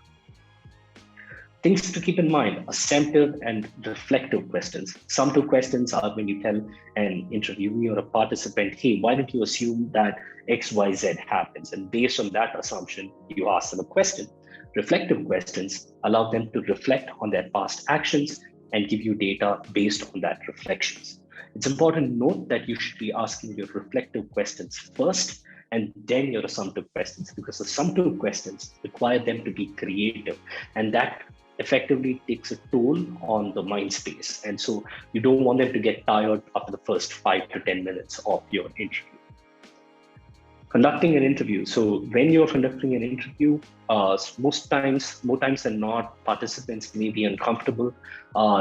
Things to keep in mind: assumptive and reflective questions. Assumptive questions are when you tell an interviewee or a participant, hey, why don't you assume that XYZ happens? And based on that assumption, you ask them a question. Reflective questions allow them to reflect on their past actions and give you data based on that reflections. It's important to note that you should be asking your reflective questions first and then your assumptive questions, because assumptive questions require them to be creative, and that effectively takes a toll on the mind space. And so you don't want them to get tired after the first 5 to 10 minutes of your interview. Conducting an interview. So when you're conducting an interview, more times than not, participants may be uncomfortable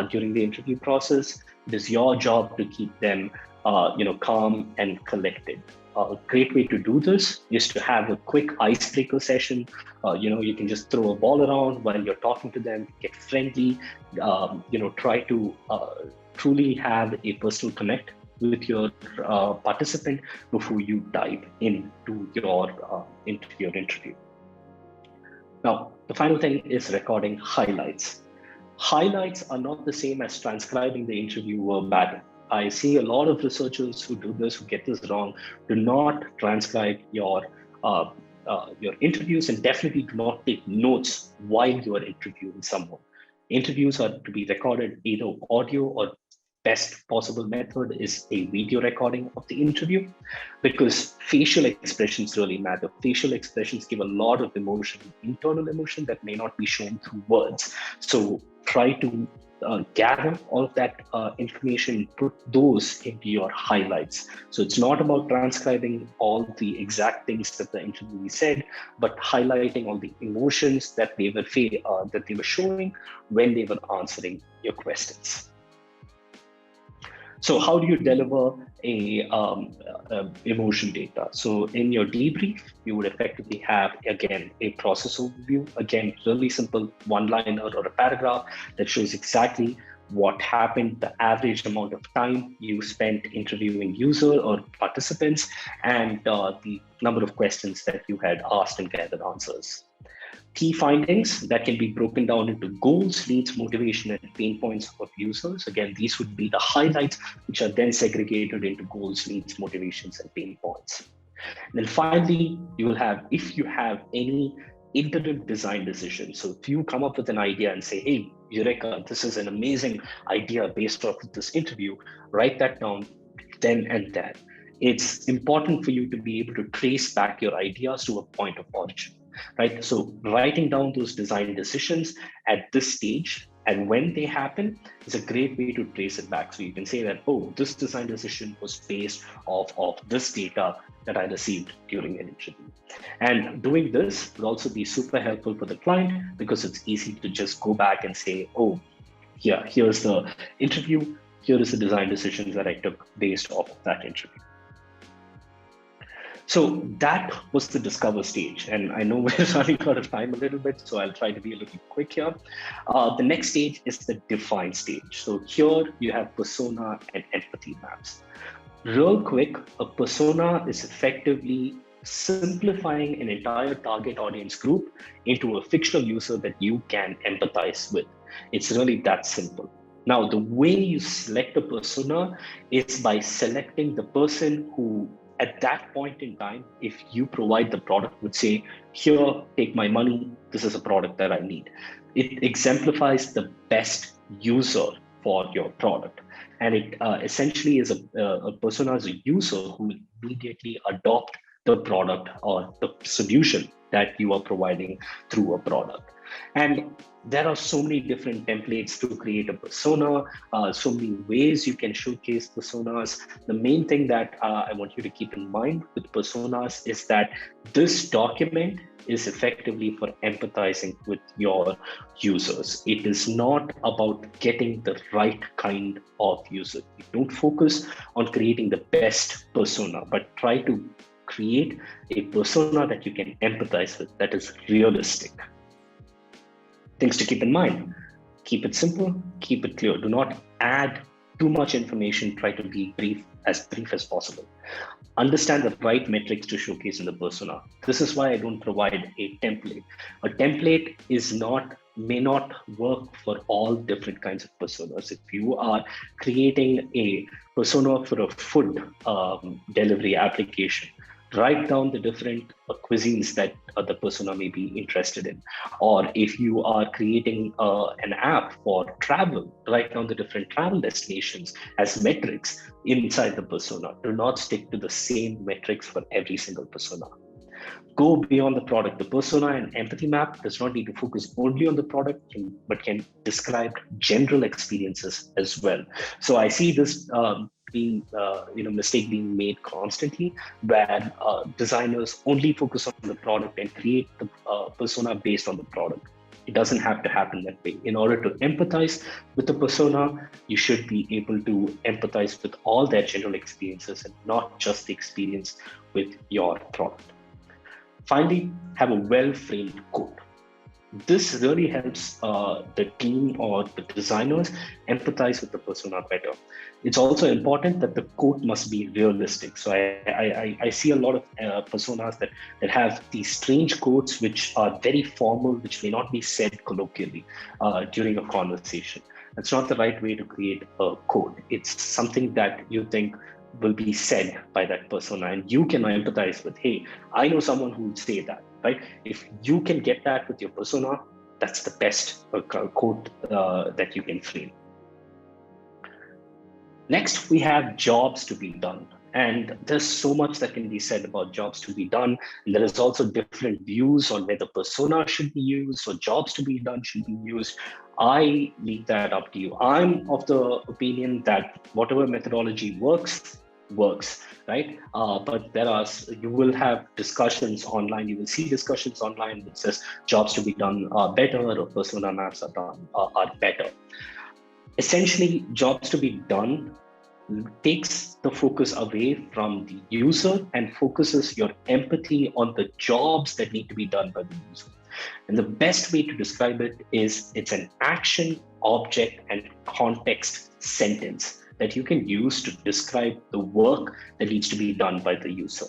during the interview process. It is your job to keep them, calm and collected. A great way to do this is to have a quick icebreaker session. You can just throw a ball around while you're talking to them, get friendly, try to truly have a personal connect with your participant before you dive into your interview. Now, the final thing is recording highlights. Highlights are not the same as transcribing the interview verbatim. I see a lot of researchers who do this, who get this wrong. Do not transcribe your interviews, and definitely do not take notes while you are interviewing someone. Interviews are to be recorded either audio, or best possible method is a video recording of the interview, because facial expressions really matter. Facial expressions give a lot of emotion, internal emotion that may not be shown through words. So try to gather all of that information, put those into your highlights. So it's not about transcribing all the exact things that the interviewee said, but highlighting all the emotions that they were showing when they were answering your questions. So how do you deliver a emotion data? So in your debrief, you would effectively have, again, a process overview, again, really simple one-liner or a paragraph that shows exactly what happened, the average amount of time you spent interviewing user or participants, and the number of questions that you had asked and gathered answers. Key findings that can be broken down into goals, needs, motivation, and pain points of users. Again, these would be the highlights, which are then segregated into goals, needs, motivations, and pain points. And then finally, you will have, if you have any interim design decision. So if you come up with an idea and say, hey, Eureka, this is an amazing idea based off of this interview, write that down then and there. It's important for you to be able to trace back your ideas to a point of origin. Right. So writing down those design decisions at this stage and when they happen is a great way to trace it back. So you can say that, oh, this design decision was based off of this data that I received during an interview. And doing this would also be super helpful for the client because it's easy to just go back and say, oh, yeah, here's the interview. Here is the design decisions that I took based off of that interview. So that was the discover stage. And I know we're running out of time a little bit, so I'll try to be a little quick here. The next stage is the define stage. So here you have persona and empathy maps. Real quick, a persona is effectively simplifying an entire target audience group into a fictional user that you can empathize with. It's really that simple. Now, the way you select a persona is by selecting the person who, at that point in time, if you provide the product, would say, here, take my money, this is a product that I need. It exemplifies the best user for your product. And it essentially is a persona as a user who will immediately adopt the product or the solution that you are providing through a product. And there are so many different templates to create a persona, so many ways you can showcase personas. The main thing that I want you to keep in mind with personas is that this document is effectively for empathizing with your users. It is not about getting the right kind of user. You don't focus on creating the best persona, but try to create a persona that you can empathize with, that is realistic. Things to keep in mind: keep it simple, keep it clear. Do not add too much information. Try to be brief as possible. Understand the right metrics to showcase in the persona. This is why I don't provide a template. A template may not work for all different kinds of personas. If you are creating a persona for a food delivery application, write down the different cuisines that the persona may be interested in. Or if you are creating an app for travel, write down the different travel destinations as metrics inside the persona. Do not stick to the same metrics for every single persona. Go beyond the product. The persona and empathy map does not need to focus only on the product, but can describe general experiences as well. So I see this mistake being made constantly, where designers only focus on the product and create the persona based on the product. It doesn't have to happen that way. In order to empathize with the persona, you should be able to empathize with all their general experiences and not just the experience with your product. Finally, have a well-framed code. This really helps the team or the designers empathize with the persona better. It's also important that the code must be realistic. So I see a lot of personas that have these strange codes which are very formal, which may not be said colloquially during a conversation. That's not the right way to create a code. It's something that you think will be said by that persona, and you can empathize with, hey, I know someone who would say that, right? If you can get that with your persona, that's the best quote that you can frame. Next, we have jobs to be done. And there's so much that can be said about jobs to be done. And there is also different views on whether persona should be used or jobs to be done should be used. I leave that up to you. I'm of the opinion that whatever methodology works, right? But you will have discussions online. You will see discussions online that says jobs to be done are better or persona maps are better. Essentially, jobs to be done takes the focus away from the user and focuses your empathy on the jobs that need to be done by the user. And the best way to describe it is it's an action, object, and context sentence that you can use to describe the work that needs to be done by the user.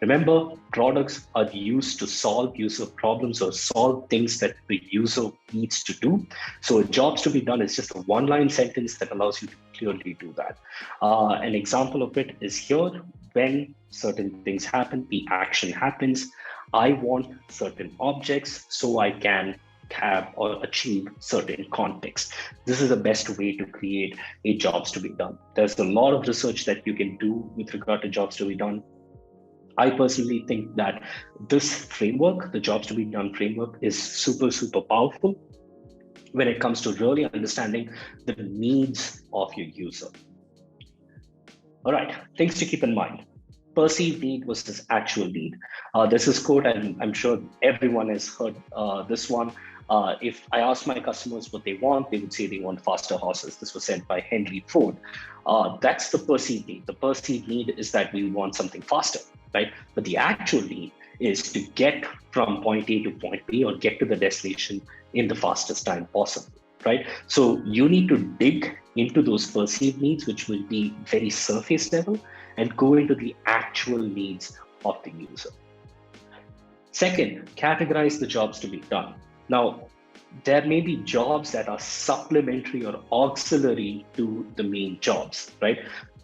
Remember, products are used to solve user problems or solve things that the user needs to do. So jobs to be done is just a one-line sentence that allows you to clearly do that. An example of it is here. When certain things happen, the action happens. I want certain objects so I can have or achieve certain context. This is the best way to create a jobs to be done. There's a lot of research that you can do with regard to jobs to be done. I personally think that this framework, the jobs to be done framework, is super, super powerful when it comes to really understanding the needs of your user. All right, things to keep in mind. Perceived need versus actual need. This is quote, and I'm sure everyone has heard this one. If I ask my customers what they want, they would say they want faster horses. This was said by Henry Ford. That's the perceived need. The perceived need is that we want something faster, right? But the actual need is to get from point A to point B or get to the destination in the fastest time possible, right? So you need to dig into those perceived needs, which will be very surface level, and go into the actual needs of the user. Second, categorize the jobs to be done. Now, there may be jobs that are supplementary or auxiliary to the main jobs, right?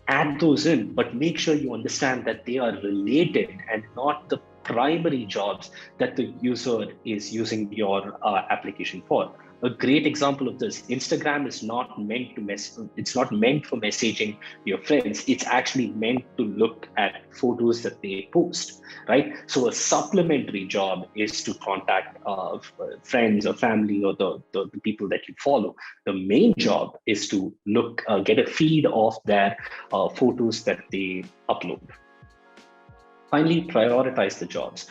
Add those in, but make sure you understand that they are related and not the primary jobs that the user is using your application for. A great example of this, Instagram is not meant to it's not meant for messaging your friends. It's actually meant to look at photos that they post, right? So a supplementary job is to contact friends or family or the people that you follow. The main job is to get a feed of their photos that they upload. Finally, prioritize the jobs.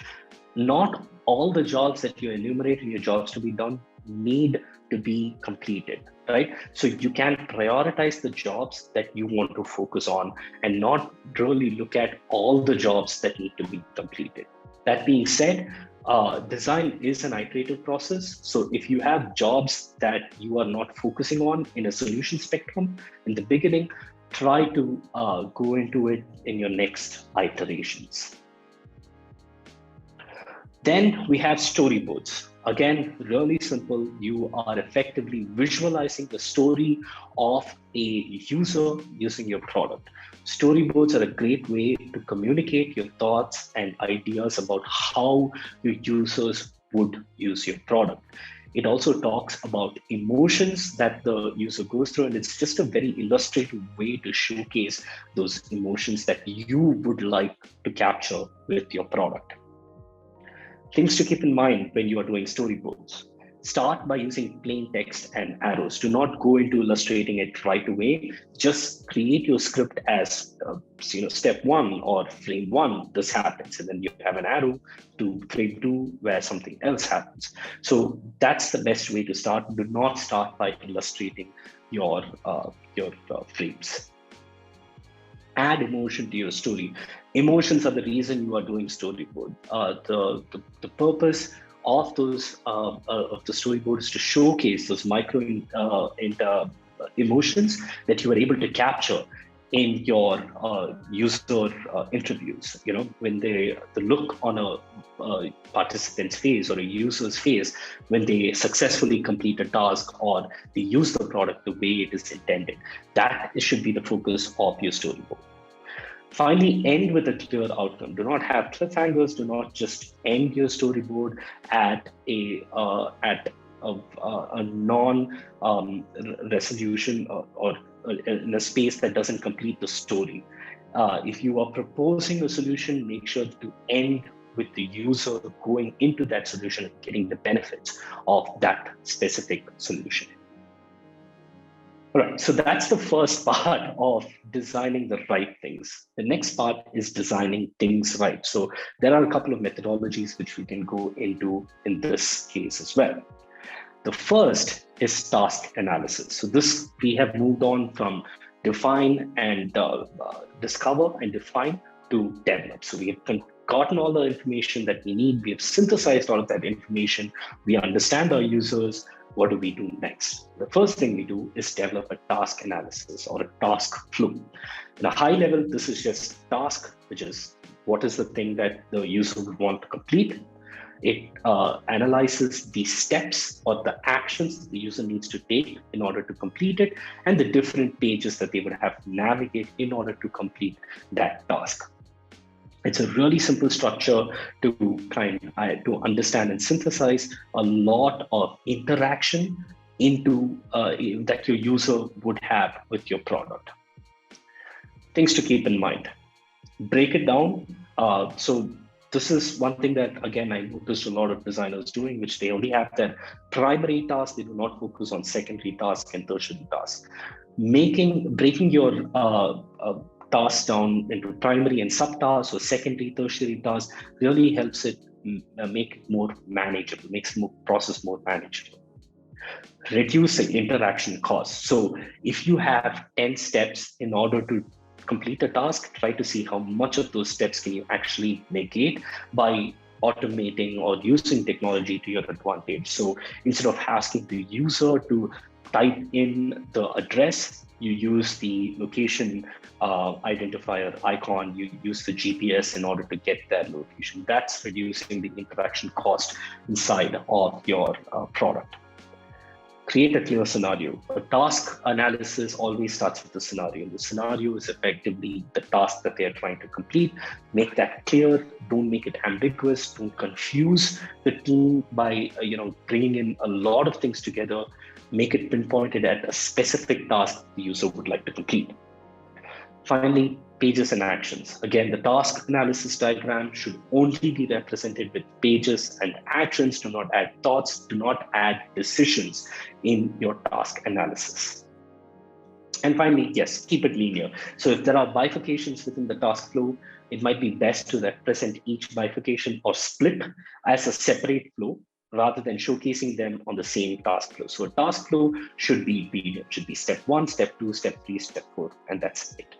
Not all the jobs that you enumerate in your jobs to be done need to be completed, right? So you can prioritize the jobs that you want to focus on and not really look at all the jobs that need to be completed. That being said, design is an iterative process. So if you have jobs that you are not focusing on in a solution spectrum in the beginning, try to go into it in your next iterations. Then we have storyboards. Again, really simple. You are effectively visualizing the story of a user using your product. Storyboards are a great way to communicate your thoughts and ideas about how your users would use your product. It also talks about emotions that the user goes through, and it's just a very illustrative way to showcase those emotions that you would like to capture with your product. Things to keep in mind when you are doing storyboards. Start by using plain text and arrows. Do not go into illustrating it right away. Just create your script as step 1 or frame 1, this happens, and then you have an arrow to frame 2 where something else happens. So that's the best way to start. Do not start by illustrating your frames. Add emotion to your story. Emotions are the reason you are doing storyboard. The purpose of those of the storyboard is to showcase those micro emotions that you are able to capture in your user interviews. When the look on a participant's face or a user's face when they successfully complete a task or they use the product the way it is intended. That should be the focus of your storyboard. Finally, end with a clear outcome. Do not have cliffhangers. Do not just end your storyboard at a non-resolution or in a space that doesn't complete the story. If you are proposing a solution, make sure to end with the user going into that solution and getting the benefits of that specific solution. All right, so that's the first part of designing the right things. The next part is designing things right. So there are a couple of methodologies which we can go into in this case as well. The first is task analysis. So this, we have moved on from define and discover and define to develop. So we have gotten all the information that we need. We have synthesized all of that information. We understand our users. What do we do next? The first thing we do is develop a task analysis or a task flow. In a high level, this is just task, which is what is the thing that the user would want to complete. It analyzes the steps or the actions the user needs to take in order to complete it, and the different pages that they would have to navigate in order to complete that task. It's a really simple structure to to understand and synthesize a lot of interaction into that your user would have with your product. Things to keep in mind. Break it down. So this is one thing that, again, I noticed a lot of designers doing, which they only have their primary task. They do not focus on secondary tasks and tertiary tasks. Breaking your tasks down into primary and subtasks or secondary, tertiary tasks really helps it make it more manageable, makes the process more manageable. Reduce the interaction costs. So if you have 10 steps in order to complete a task, try to see how much of those steps can you actually negate by automating or using technology to your advantage. So instead of asking the user to type in the address, you use the location identifier icon, you use the GPS in order to get that location. That's reducing the interaction cost inside of your product. Create a clear scenario. A task analysis always starts with the scenario. The scenario is effectively the task that they are trying to complete. Make that clear. Don't make it ambiguous. Don't confuse the team by bringing in a lot of things together. Make it pinpointed at a specific task the user would like to complete. Finally, pages and actions. Again, the task analysis diagram should only be represented with pages and actions. Do not add thoughts, do not add decisions in your task analysis. And finally, yes, keep it linear. So if there are bifurcations within the task flow, it might be best to represent each bifurcation or split as a separate flow rather than showcasing them on the same task flow. So a task flow should be linear, should be step 1, step 2, step 3, step 4, and that's it.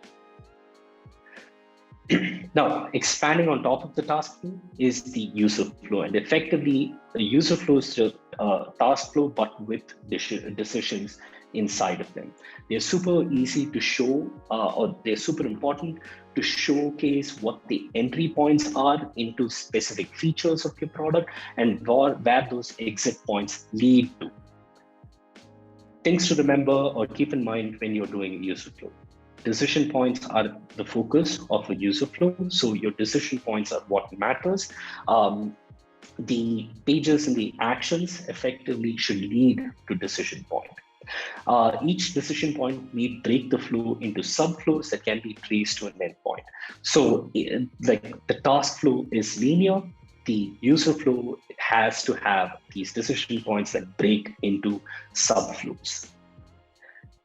Now, expanding on top of the task flow is the user flow, and effectively the user flow is just task flow, but with decisions inside of them. They're super easy to show, or they're super important to showcase what the entry points are into specific features of your product and where those exit points lead to. Things to remember or keep in mind when you're doing user flow. Decision points are the focus of a user flow. So your decision points are what matters. The pages and the actions effectively should lead to decision point. Each decision point, we break the flow into subflows that can be traced to an endpoint. So like the task flow is linear, the user flow has to have these decision points that break into subflows.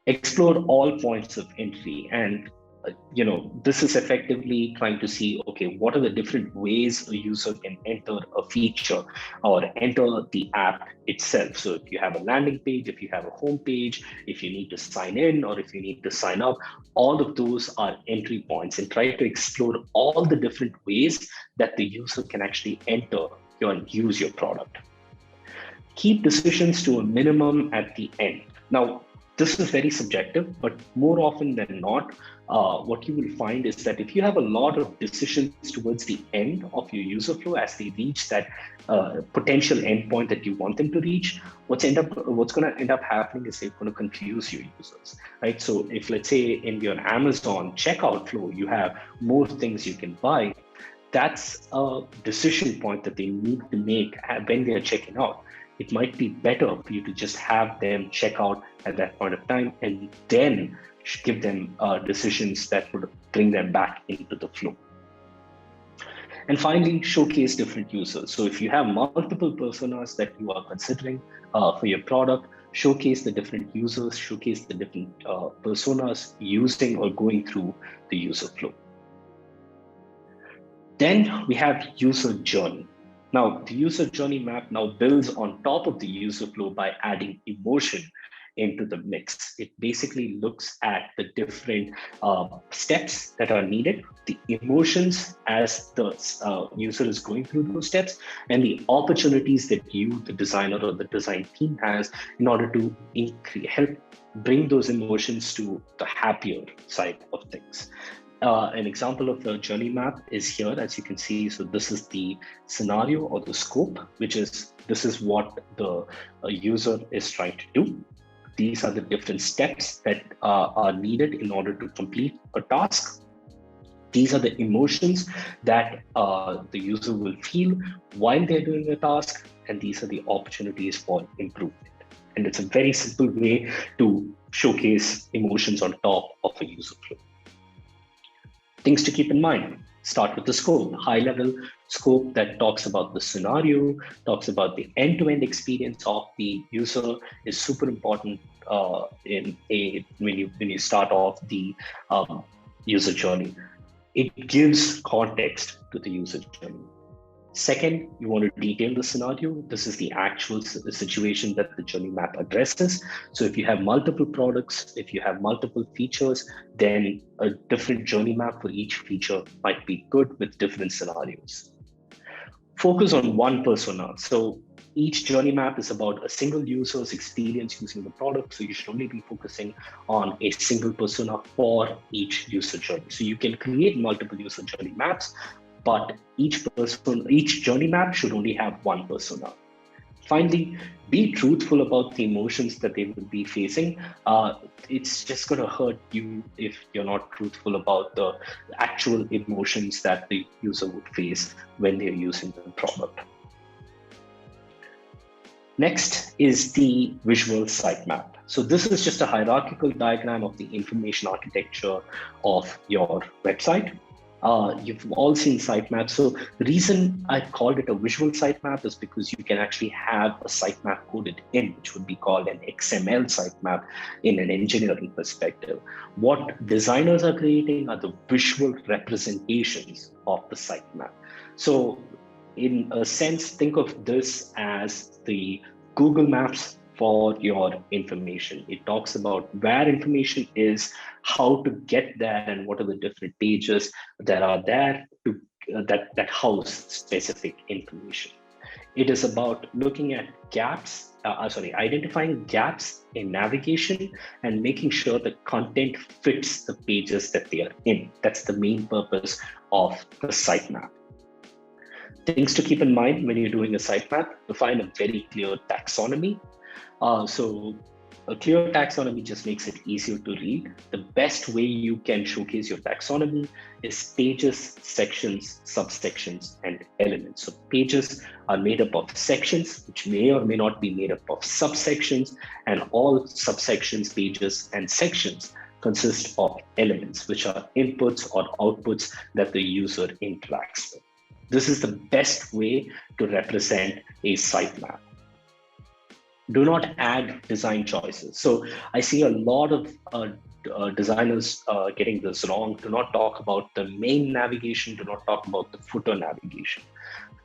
Explore all points of entry, and this is effectively trying to see, okay, what are the different ways a user can enter a feature or enter the app itself. So if you have a landing page, if you have a home page, if you need to sign in or if you need to sign up, all of those are entry points, and try to explore all the different ways that the user can actually enter and use your product. Keep decisions to a minimum at the end. Now, this is very subjective, but more often than not, what you will find is that if you have a lot of decisions towards the end of your user flow as they reach that potential endpoint that you want them to reach, what's going to end up happening is they're going to confuse your users, right? So if, let's say, in your Amazon checkout flow, you have more things you can buy, that's a decision point that they need to make when they are checking out. It might be better for you to just have them check out at that point of time and then give them decisions that would bring them back into the flow. And finally, showcase different users. So if you have multiple personas that you are considering for your product, showcase the different users, showcase the different personas using or going through the user flow. Then we have user journey. Now, the user journey map now builds on top of the user flow by adding emotion into the mix. It basically looks at the different steps that are needed, the emotions as the user is going through those steps, and the opportunities that you, the designer or the design team, has in order to help bring those emotions to the happier side of things. An example of the journey map is here, as you can see. So this is the scenario or the scope, which is, this is what the user is trying to do. These are the different steps that are needed in order to complete a task. These are the emotions that the user will feel while they're doing a task, and these are the opportunities for improvement. And it's a very simple way to showcase emotions on top of a user flow. Things to keep in mind: start with the scope, high level scope that talks about the scenario, talks about the end-to-end experience of the user is super important when you start off the user journey. It gives context to the user journey. Second, you want to detail the scenario. This is the actual situation that the journey map addresses. So if you have multiple products, if you have multiple features, then a different journey map for each feature might be good with different scenarios. Focus on one persona. So each journey map is about a single user's experience using the product. So you should only be focusing on a single persona for each user journey. So you can create multiple user journey maps, but each journey map should only have one persona. Finally, be truthful about the emotions that they will be facing. It's just going to hurt you if you're not truthful about the actual emotions that the user would face when they're using the product. Next is the visual sitemap. So this is just a hierarchical diagram of the information architecture of your website. You've all seen sitemaps. So the reason I called it a visual sitemap is because you can actually have a sitemap coded in, which would be called an XML sitemap in an engineering perspective. What designers are creating are the visual representations of the sitemap. So in a sense, think of this as the Google Maps for your information. It talks about where information is, how to get there, and what are the different pages that are there to that house specific information. It is about looking at identifying gaps in navigation and making sure the content fits the pages that they are in. That's the main purpose of the sitemap. Things to keep in mind when you're doing a sitemap: define a very clear taxonomy. So a clear taxonomy just makes it easier to read. The best way you can showcase your taxonomy is pages, sections, subsections, and elements. So pages are made up of sections, which may or may not be made up of subsections, and all subsections, pages, and sections consist of elements, which are inputs or outputs that the user interacts with. This is the best way to represent a sitemap. Do not add design choices. So I see a lot of designers getting this wrong. Do not talk about the main navigation. Do not talk about the footer navigation.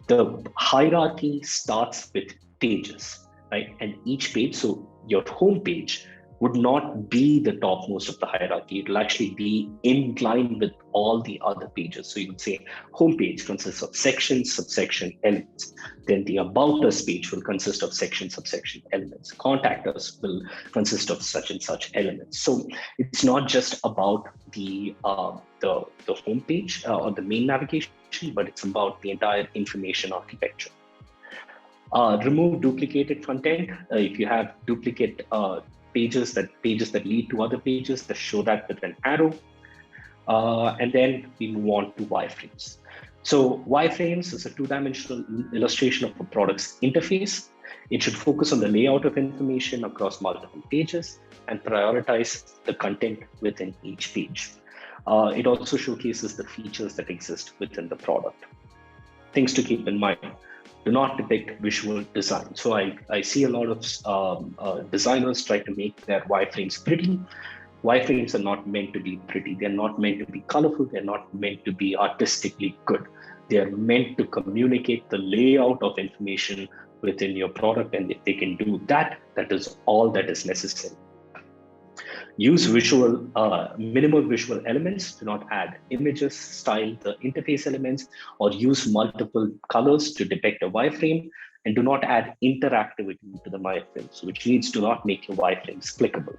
The hierarchy starts with pages, right? And each page, so your home page would not be the topmost of the hierarchy. It will actually be in line with all the other pages. So you would say homepage consists of section, subsection, elements. Then the About Us page will consist of section, subsection, elements. Contact Us will consist of such and such elements. So it's not just about the homepage or the main navigation, but it's about the entire information architecture. Remove duplicated content. If you have duplicate pages that lead to other pages, that show that with an arrow. And then we move on to wireframes. So wireframes is a two-dimensional illustration of a product's interface. It should focus on the layout of information across multiple pages and prioritize the content within each page. It also showcases the features that exist within the product. Things to keep in mind: Do not depict visual design. So I see a lot of designers try to make their wireframes pretty. Wireframes are not meant to be pretty. They're not meant to be colorful. They're not meant to be artistically good. They are meant to communicate the layout of information within your product. And if they can do that, that is all that is necessary. Use minimal visual elements. Do not add images, style the interface elements, or use multiple colors to depict a wireframe. And do not add interactivity to the wireframes, which means do not make your wireframes clickable.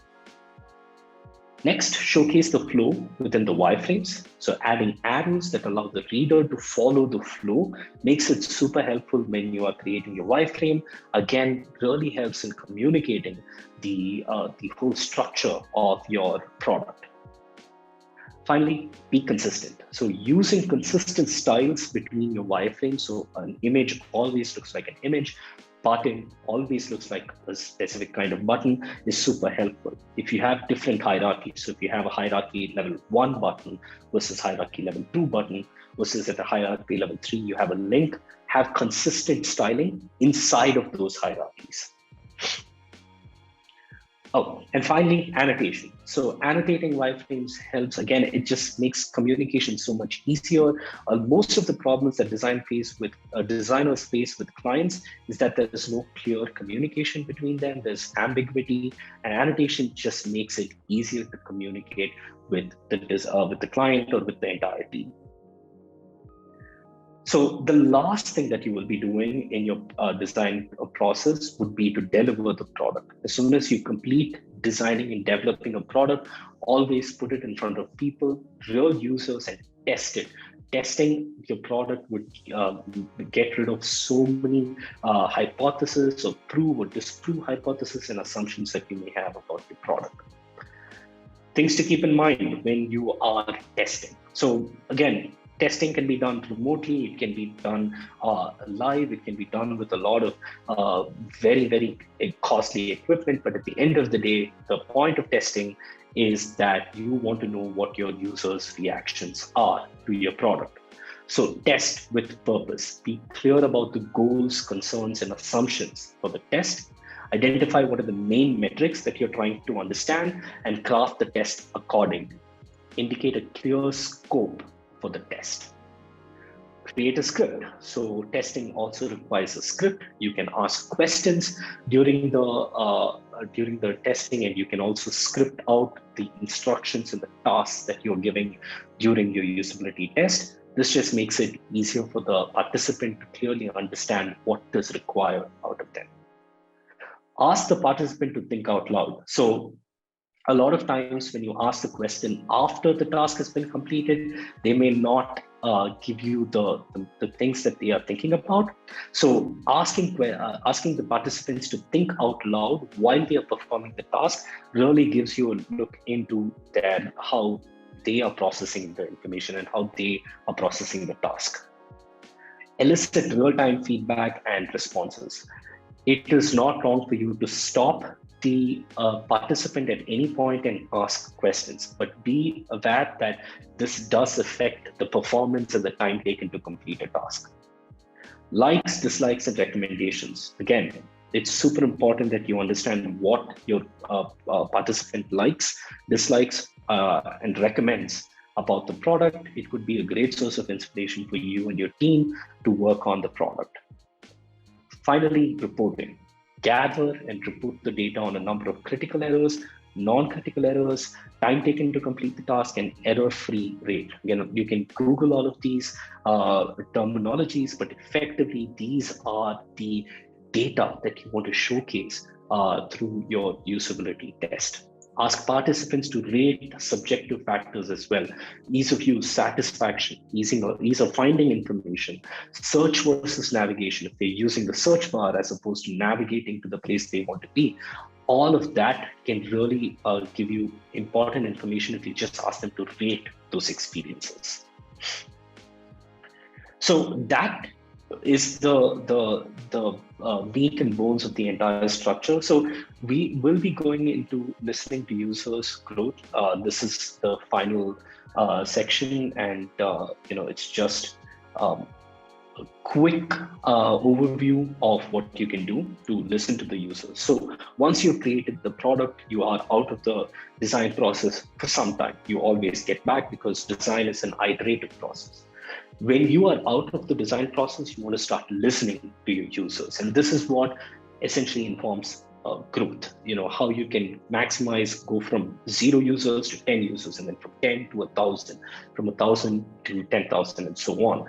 Next, showcase the flow within the wireframes. So adding arrows that allow the reader to follow the flow makes it super helpful when you are creating your wireframe. Again, really helps in communicating the whole structure of your product. Finally, be consistent. So using consistent styles between your wireframes. So an image always looks like an image. Button always looks like a specific kind of button is super helpful. If you have different hierarchies, so if you have a hierarchy level 1 button versus hierarchy level 2 button versus at a hierarchy level 3, you have a link, have consistent styling inside of those hierarchies. Oh, and finally, annotation. So annotating wireframes helps. Again, it just makes communication so much easier. Most of the problems that designers face with clients is that there is no clear communication between them. There's ambiguity, and annotation just makes it easier to communicate with the client or with the entire team. So the last thing that you will be doing in your design process would be to deliver the product. As soon as you complete designing and developing a product, always put it in front of people, real users, and test it. Testing your product would get rid of so many hypotheses or prove or disprove hypotheses and assumptions that you may have about your product. Things to keep in mind when you are testing. So again, testing can be done remotely, it can be done live, it can be done with a lot of very, very costly equipment. But at the end of the day, the point of testing is that you want to know what your users' reactions are to your product. So test with purpose. Be clear about the goals, concerns, and assumptions for the test. Identify what are the main metrics that you're trying to understand and craft the test accordingly. Indicate a clear scope for the test. Create a script. So testing also requires a script. You can ask questions during the testing, and you can also script out the instructions and the tasks that you're giving during your usability test. This just makes it easier for the participant to clearly understand what is required out of them. Ask the participant to think out loud. So a lot of times when you ask the question after the task has been completed, they may not give you the things that they are thinking about. So asking the participants to think out loud while they are performing the task really gives you a look into how they are processing the information and how they are processing the task. Elicit real-time feedback and responses. It is not wrong for you to stop the participant at any point and ask questions, but be aware that this does affect the performance and the time taken to complete a task. Likes, dislikes, and recommendations. Again, it's super important that you understand what your participant likes, dislikes, and recommends about the product. It could be a great source of inspiration for you and your team to work on the product. Finally, reporting. Gather and report the data on a number of critical errors, non-critical errors, time taken to complete the task, and error-free rate. You can Google all of these terminologies, but effectively, these are the data that you want to showcase through your usability test. Ask participants to rate subjective factors as well. Ease of use, satisfaction, ease of finding information, search versus navigation, if they're using the search bar as opposed to navigating to the place they want to be. All of that can really give you important information if you just ask them to rate those experiences. So that is the meat and bones of the entire structure. So we will be going into listening to users' growth. This is the final section, and it's just a quick overview of what you can do to listen to the users. So once you've created the product, you are out of the design process for some time. You always get back because design is an iterative process. When you are out of the design process, you want to start listening to your users. And this is what essentially informs growth. How you can maximize, go from 0 users to 10 users, and then from 10 to 1,000, from 1,000 to 10,000, and so on.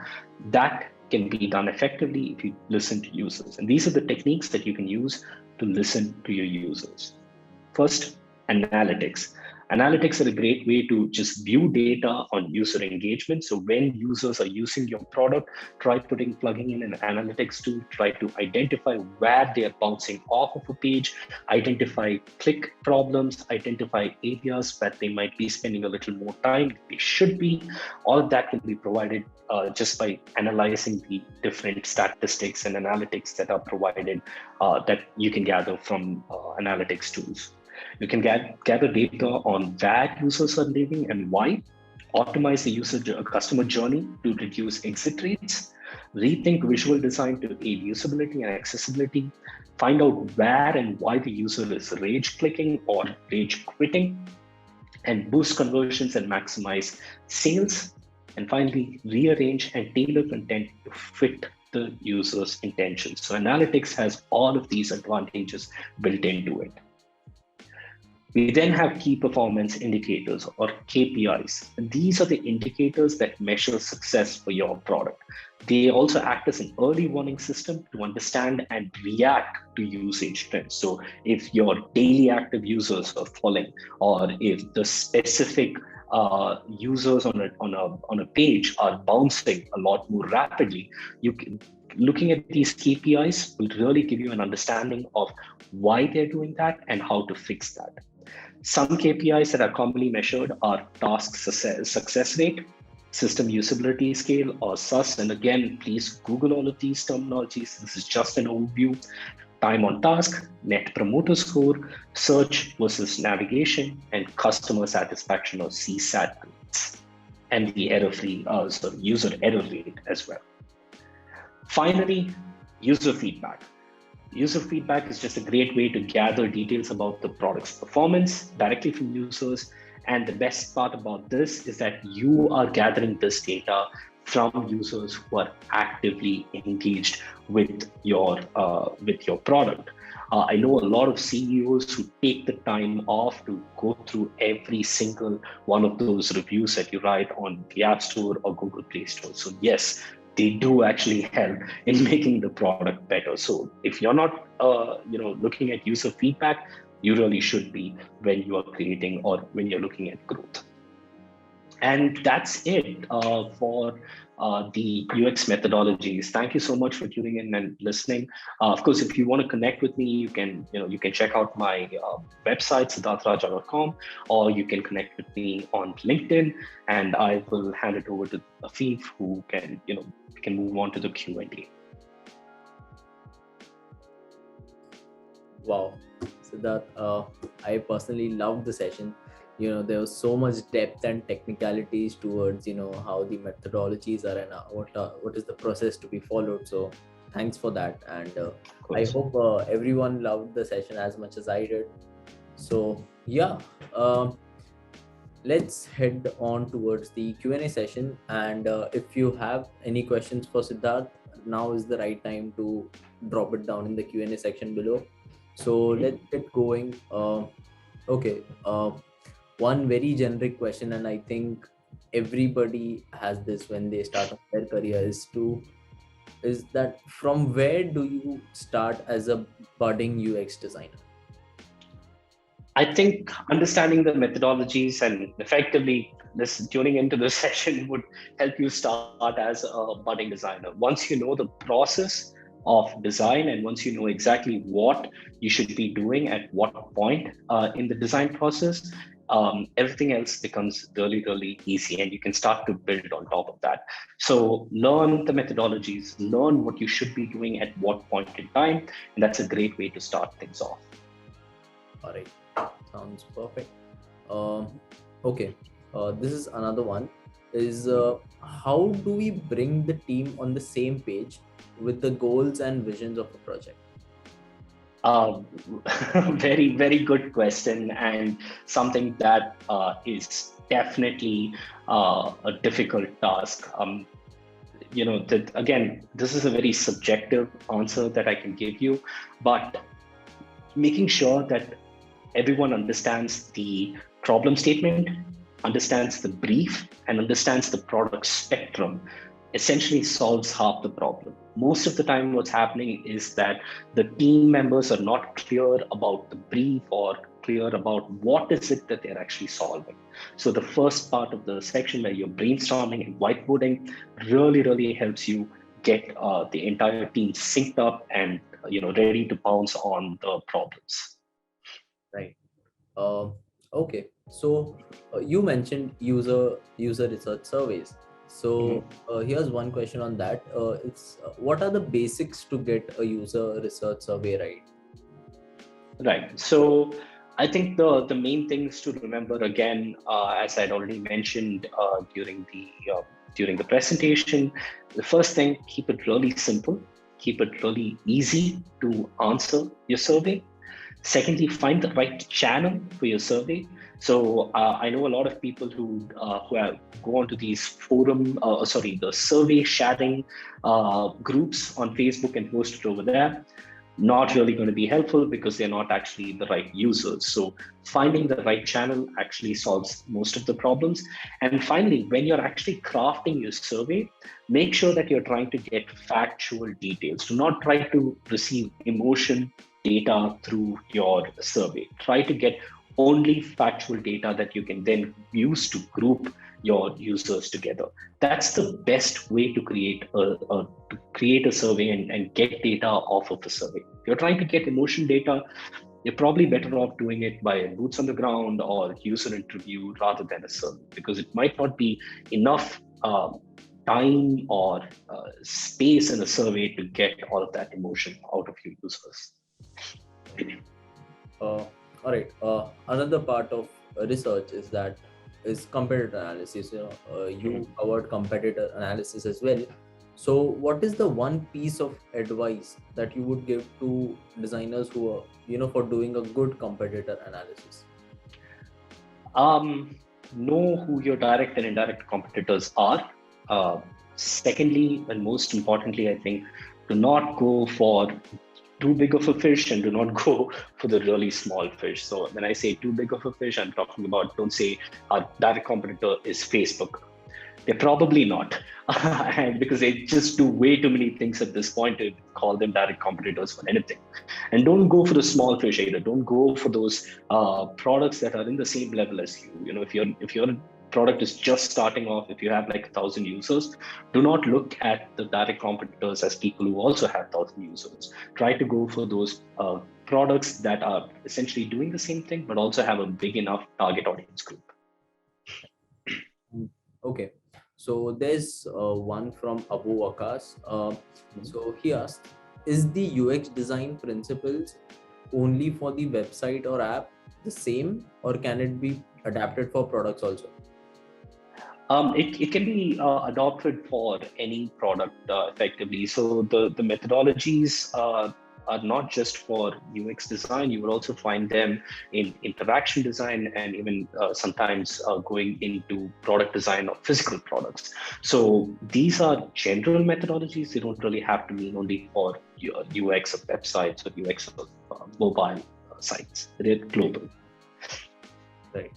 That can be done effectively if you listen to users. And these are the techniques that you can use to listen to your users. First, analytics. Analytics are a great way to just view data on user engagement. So when users are using your product, try plugging in an analytics tool, try to identify where they are bouncing off of a page, identify click problems, identify areas where they might be spending a little more time they should be. All of that can be provided just by analyzing the different statistics and analytics that are provided that you can gather from analytics tools. You can gather data on where users are living and why, optimize the customer journey to reduce exit rates, rethink visual design to aid usability and accessibility, find out where and why the user is rage clicking or rage quitting, and boost conversions and maximize sales. And finally, rearrange and tailor content to fit the user's intentions. So analytics has all of these advantages built into it. We then have key performance indicators or KPIs. And these are the indicators that measure success for your product. They also act as an early warning system to understand and react to usage trends. So if your daily active users are falling, or if the specific users on a page are bouncing a lot more rapidly, looking at these KPIs will really give you an understanding of why they're doing that and how to fix that. Some KPIs that are commonly measured are task success rate, system usability scale, or SUS. And again, please Google all of these terminologies. This is just an overview. Time on task, net promoter score, search versus navigation, and customer satisfaction or CSAT rates, and the user error rate as well. Finally, user feedback. User feedback is just a great way to gather details about the product's performance directly from users. And the best part about this is that you are gathering this data from users who are actively engaged with your product. I know a lot of CEOs who take the time off to go through every single one of those reviews that you write on the App Store or Google Play Store. So yes, they do actually help in making the product better. So if you're not looking at user feedback, you really should be when you are creating or when you're looking at growth. And that's it for the UX methodologies. Thank you so much for tuning in and listening. Of course, if you want to connect with me, you can check out my website, sidharthraja.com, or you can connect with me on LinkedIn, and I will hand it over to Afif, who can move on to the Q&A. Wow, Sidharth, I personally loved the session. There was so much depth and technicalities towards how the methodologies are and what is the process to be followed. So thanks for that, and I hope everyone loved the session as much as I did. So yeah, let's head on towards the Q&A session, and if you have any questions for Sidharth, now is the right time to drop it down in the Q&A section below. So let's get going. Okay. One very generic question, and I think everybody has this when they start their career, is that from where do you start as a budding UX designer? I think understanding the methodologies and effectively tuning into this session would help you start as a budding designer. Once you know the process of design, and once you know exactly what you should be doing at what point in the design process, everything else becomes really, really easy, and you can start to build on top of that. So learn the methodologies, learn what you should be doing at what point in time, and that's a great way to start things off. All right, sounds perfect. Okay, this is another one. is how do we bring the team on the same page with the goals and visions of a project? Uh, very, very good question, and something that is definitely a difficult task. That again, this is a very subjective answer that I can give you, but making sure that everyone understands the problem statement, understands the brief, and understands the product spectrum essentially solves half the problem. Most of the time, what's happening is that the team members are not clear about the brief or clear about what is it that they're actually solving. So the first part of the section where you're brainstorming and whiteboarding really, really helps you get the entire team synced up and ready to pounce on the problems. Right. Uh, okay. So you mentioned user research surveys. So here's one question on that. It's what are the basics to get a user research survey right? Right. So I think the main things to remember again, as I'd already mentioned during the presentation, the first thing, keep it really simple, keep it really easy to answer your survey. Secondly, find the right channel for your survey. So I know a lot of people who go onto these the survey sharing groups on Facebook and post it over there. Not really going to be helpful because they're not actually the right users. So finding the right channel actually solves most of the problems. And finally, when you're actually crafting your survey, make sure that you're trying to get factual details. Do not try to receive emotion data through your survey. Try to get only factual data that you can then use to group your users together. That's the best way to create a survey and get data off of a survey. If you're trying to get emotion data, you're probably better off doing it by boots on the ground or user interview rather than a survey, because it might not be enough time or space in a survey to get all of that emotion out of your users. All right. Another part of research is competitor analysis. You covered competitor analysis as well. So, what is the one piece of advice that you would give to designers who are, for doing a good competitor analysis? Know who your direct and indirect competitors are. Secondly, and most importantly, I think, do not go for too big of a fish and do not go for the really small fish. So when I say too big of a fish, I'm talking about, don't say our direct competitor is Facebook. They're probably not. And because they just do way too many things at this point to call them direct competitors for anything. And don't go for the small fish either. Don't go for those products that are in the same level as you. If your product is just starting off, if you have like 1,000 users, do not look at the direct competitors as people who also have 1,000 users. Try to go for those products that are essentially doing the same thing, but also have a big enough target audience group. Okay. So there's one from Abu Wakas. So he asked, is the UX design principles only for the website or app the same, or can it be adapted for products also? It can be adopted for any product effectively. So the methodologies are not just for UX design. You will also find them in interaction design and even sometimes going into product design of physical products. So these are general methodologies. They don't really have to mean only for UX of websites or UX of mobile sites. They're global. Right.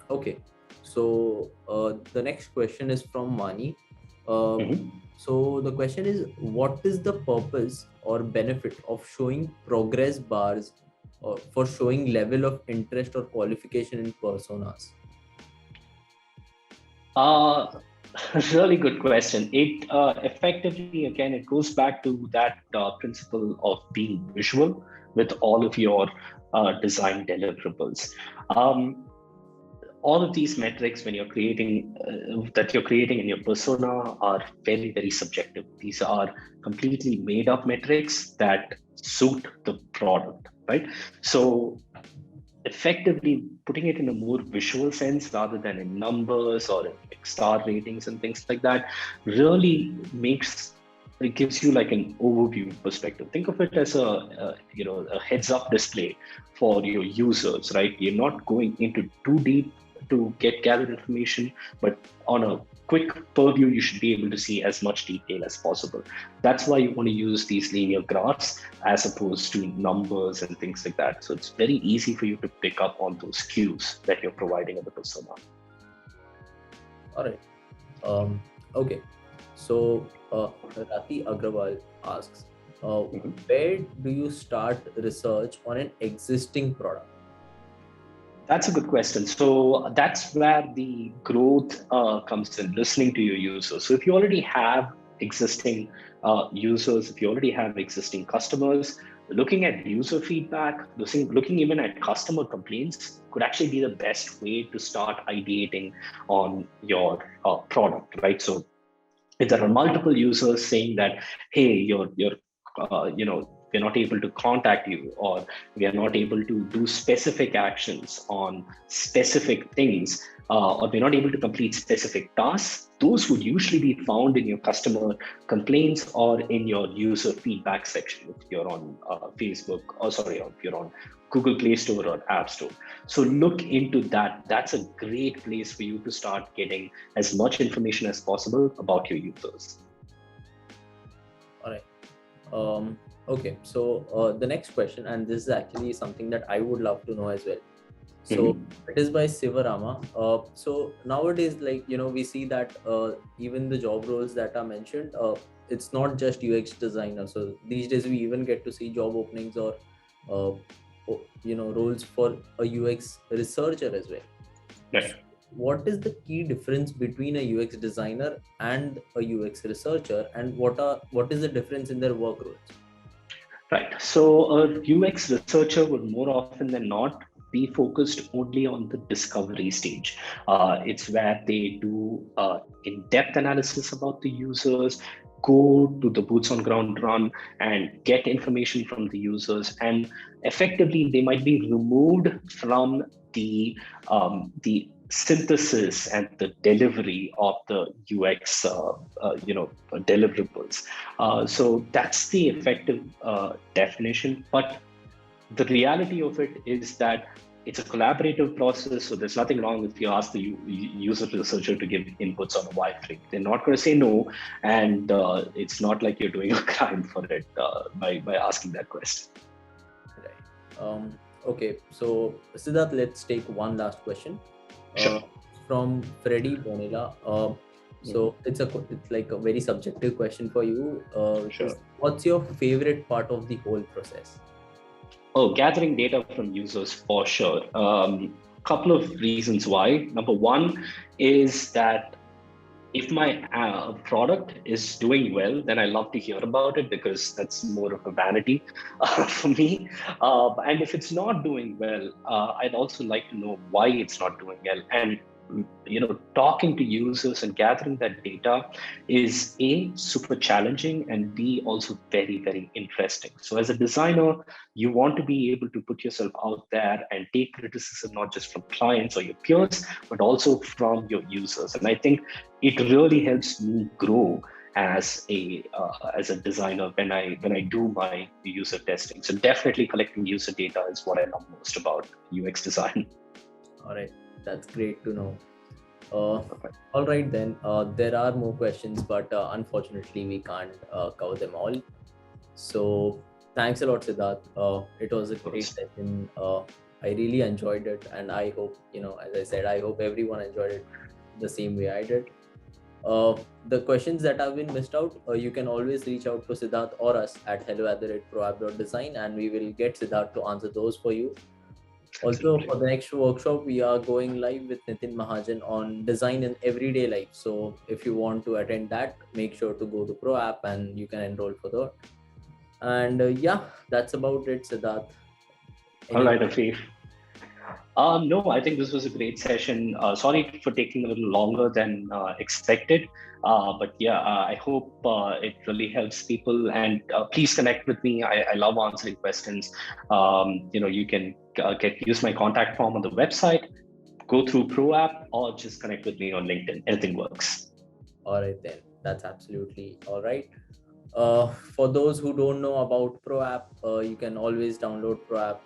Okay. So the next question is from Mani. So the question is, what is the purpose or benefit of showing progress bars for showing level of interest or qualification in personas? Really good question. It effectively, again, it goes back to that principle of being visual with all of your design deliverables. All of these metrics, when you're creating that you're creating in your persona, are very, very subjective. These are completely made up metrics that suit the product, right? So effectively putting it in a more visual sense rather than in numbers or in like star ratings and things like that really makes it gives you like an overview perspective. Think of it as a heads up display for your users, right? You're not going into too deep to get gathered information, but on a quick purview you should be able to see as much detail as possible. That's why you want to use these linear graphs as opposed to numbers and things like that. So it's very easy for you to pick up on those cues that you're providing at the persona. All right. Okay. So Rati Agrawal asks, where do you start research on an existing product? That's a good question. So that's where the growth comes in, listening to your users. So if you already have existing users, if you already have existing customers, looking at user feedback, looking even at customer complaints could actually be the best way to start ideating on your product, right? So if there are multiple users saying that, hey, we're not able to contact you, or we are not able to do specific actions on specific things, or we're not able to complete specific tasks, those would usually be found in your customer complaints or in your user feedback section if you're on Facebook, or sorry, if you're on Google Play Store or App Store. So look into that. That's a great place for you to start getting as much information as possible about your users. All right. Okay. So the next question, and this is actually something that I would love to know as well. So it is by Sivarama. So nowadays, like, we see that even the job roles that are mentioned, it's not just UX designer. So these days we even get to see job openings or roles for a UX researcher as well. Yes. What is the key difference between a UX designer and a UX researcher, and what is the difference in their work roles? Right. So a UX researcher would more often than not be focused only on the discovery stage. It's where they do in-depth analysis about the users, go to the boots on ground run and get information from the users, and effectively they might be removed from the synthesis and the delivery of the UX deliverables. So that's the effective definition. But the reality of it is that it's a collaborative process. So there's nothing wrong if you ask the user researcher to give inputs on a wireframe. They're not going to say no, and it's not like you're doing a crime for it by asking that question. Right. Okay. So Sidharth, let's take one last question. Sure. From Freddy Bonilla. So it's like a very subjective question for you. Sure. What's your favorite part of the whole process? Oh, gathering data from users for sure. Couple of reasons why. Number one is that if my product is doing well, then I love to hear about it because that's more of a vanity for me. And if it's not doing well, I'd also like to know why it's not doing well. And talking to users and gathering that data is A, super challenging, and B, also very, very interesting. So as a designer, you want to be able to put yourself out there and take criticism, not just from clients or your peers, but also from your users. And I think it really helps me grow as a designer when I do my user testing. So definitely collecting user data is what I love most about UX design. All right, that's great to know. All right then, there are more questions, but unfortunately we can't cover them all. So thanks a lot, Sidharth. It was a great session. I really enjoyed it, and I hope, as I said, I hope everyone enjoyed it the same way I did. The questions that have been missed out, you can always reach out to Sidharth or us at hello@proapp.design, and we will get Sidharth to answer those for you. Also, for the next workshop, we are going live with Nitin Mahajan on design in everyday life. So if you want to attend that, make sure to go to ProApp and you can enroll for that. And yeah, that's about it, Sidharth. All right, Afif. No, I think this was a great session. Sorry for taking a little longer than expected. But yeah, I hope it really helps people. And please connect with me. I love answering questions. You can use my contact form on the website, go through ProApp, or just connect with me on LinkedIn. Anything works. All right, then. That's absolutely all right. For those who don't know about ProApp, you can always download ProApp.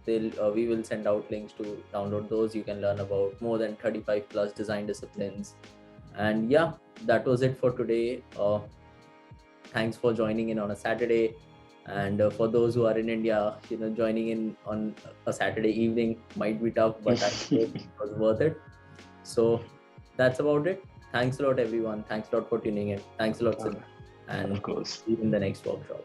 We will send out links to download those. You can learn about more than 35 plus design disciplines. And yeah, that was it for today. Thanks for joining in on a Saturday. And for those who are in India, joining in on a Saturday evening might be tough, but I hope it was worth it. So that's about it. Thanks a lot, everyone. Thanks a lot for tuning in. Thanks a lot, Sidharth. And Of course. see you in the next workshop.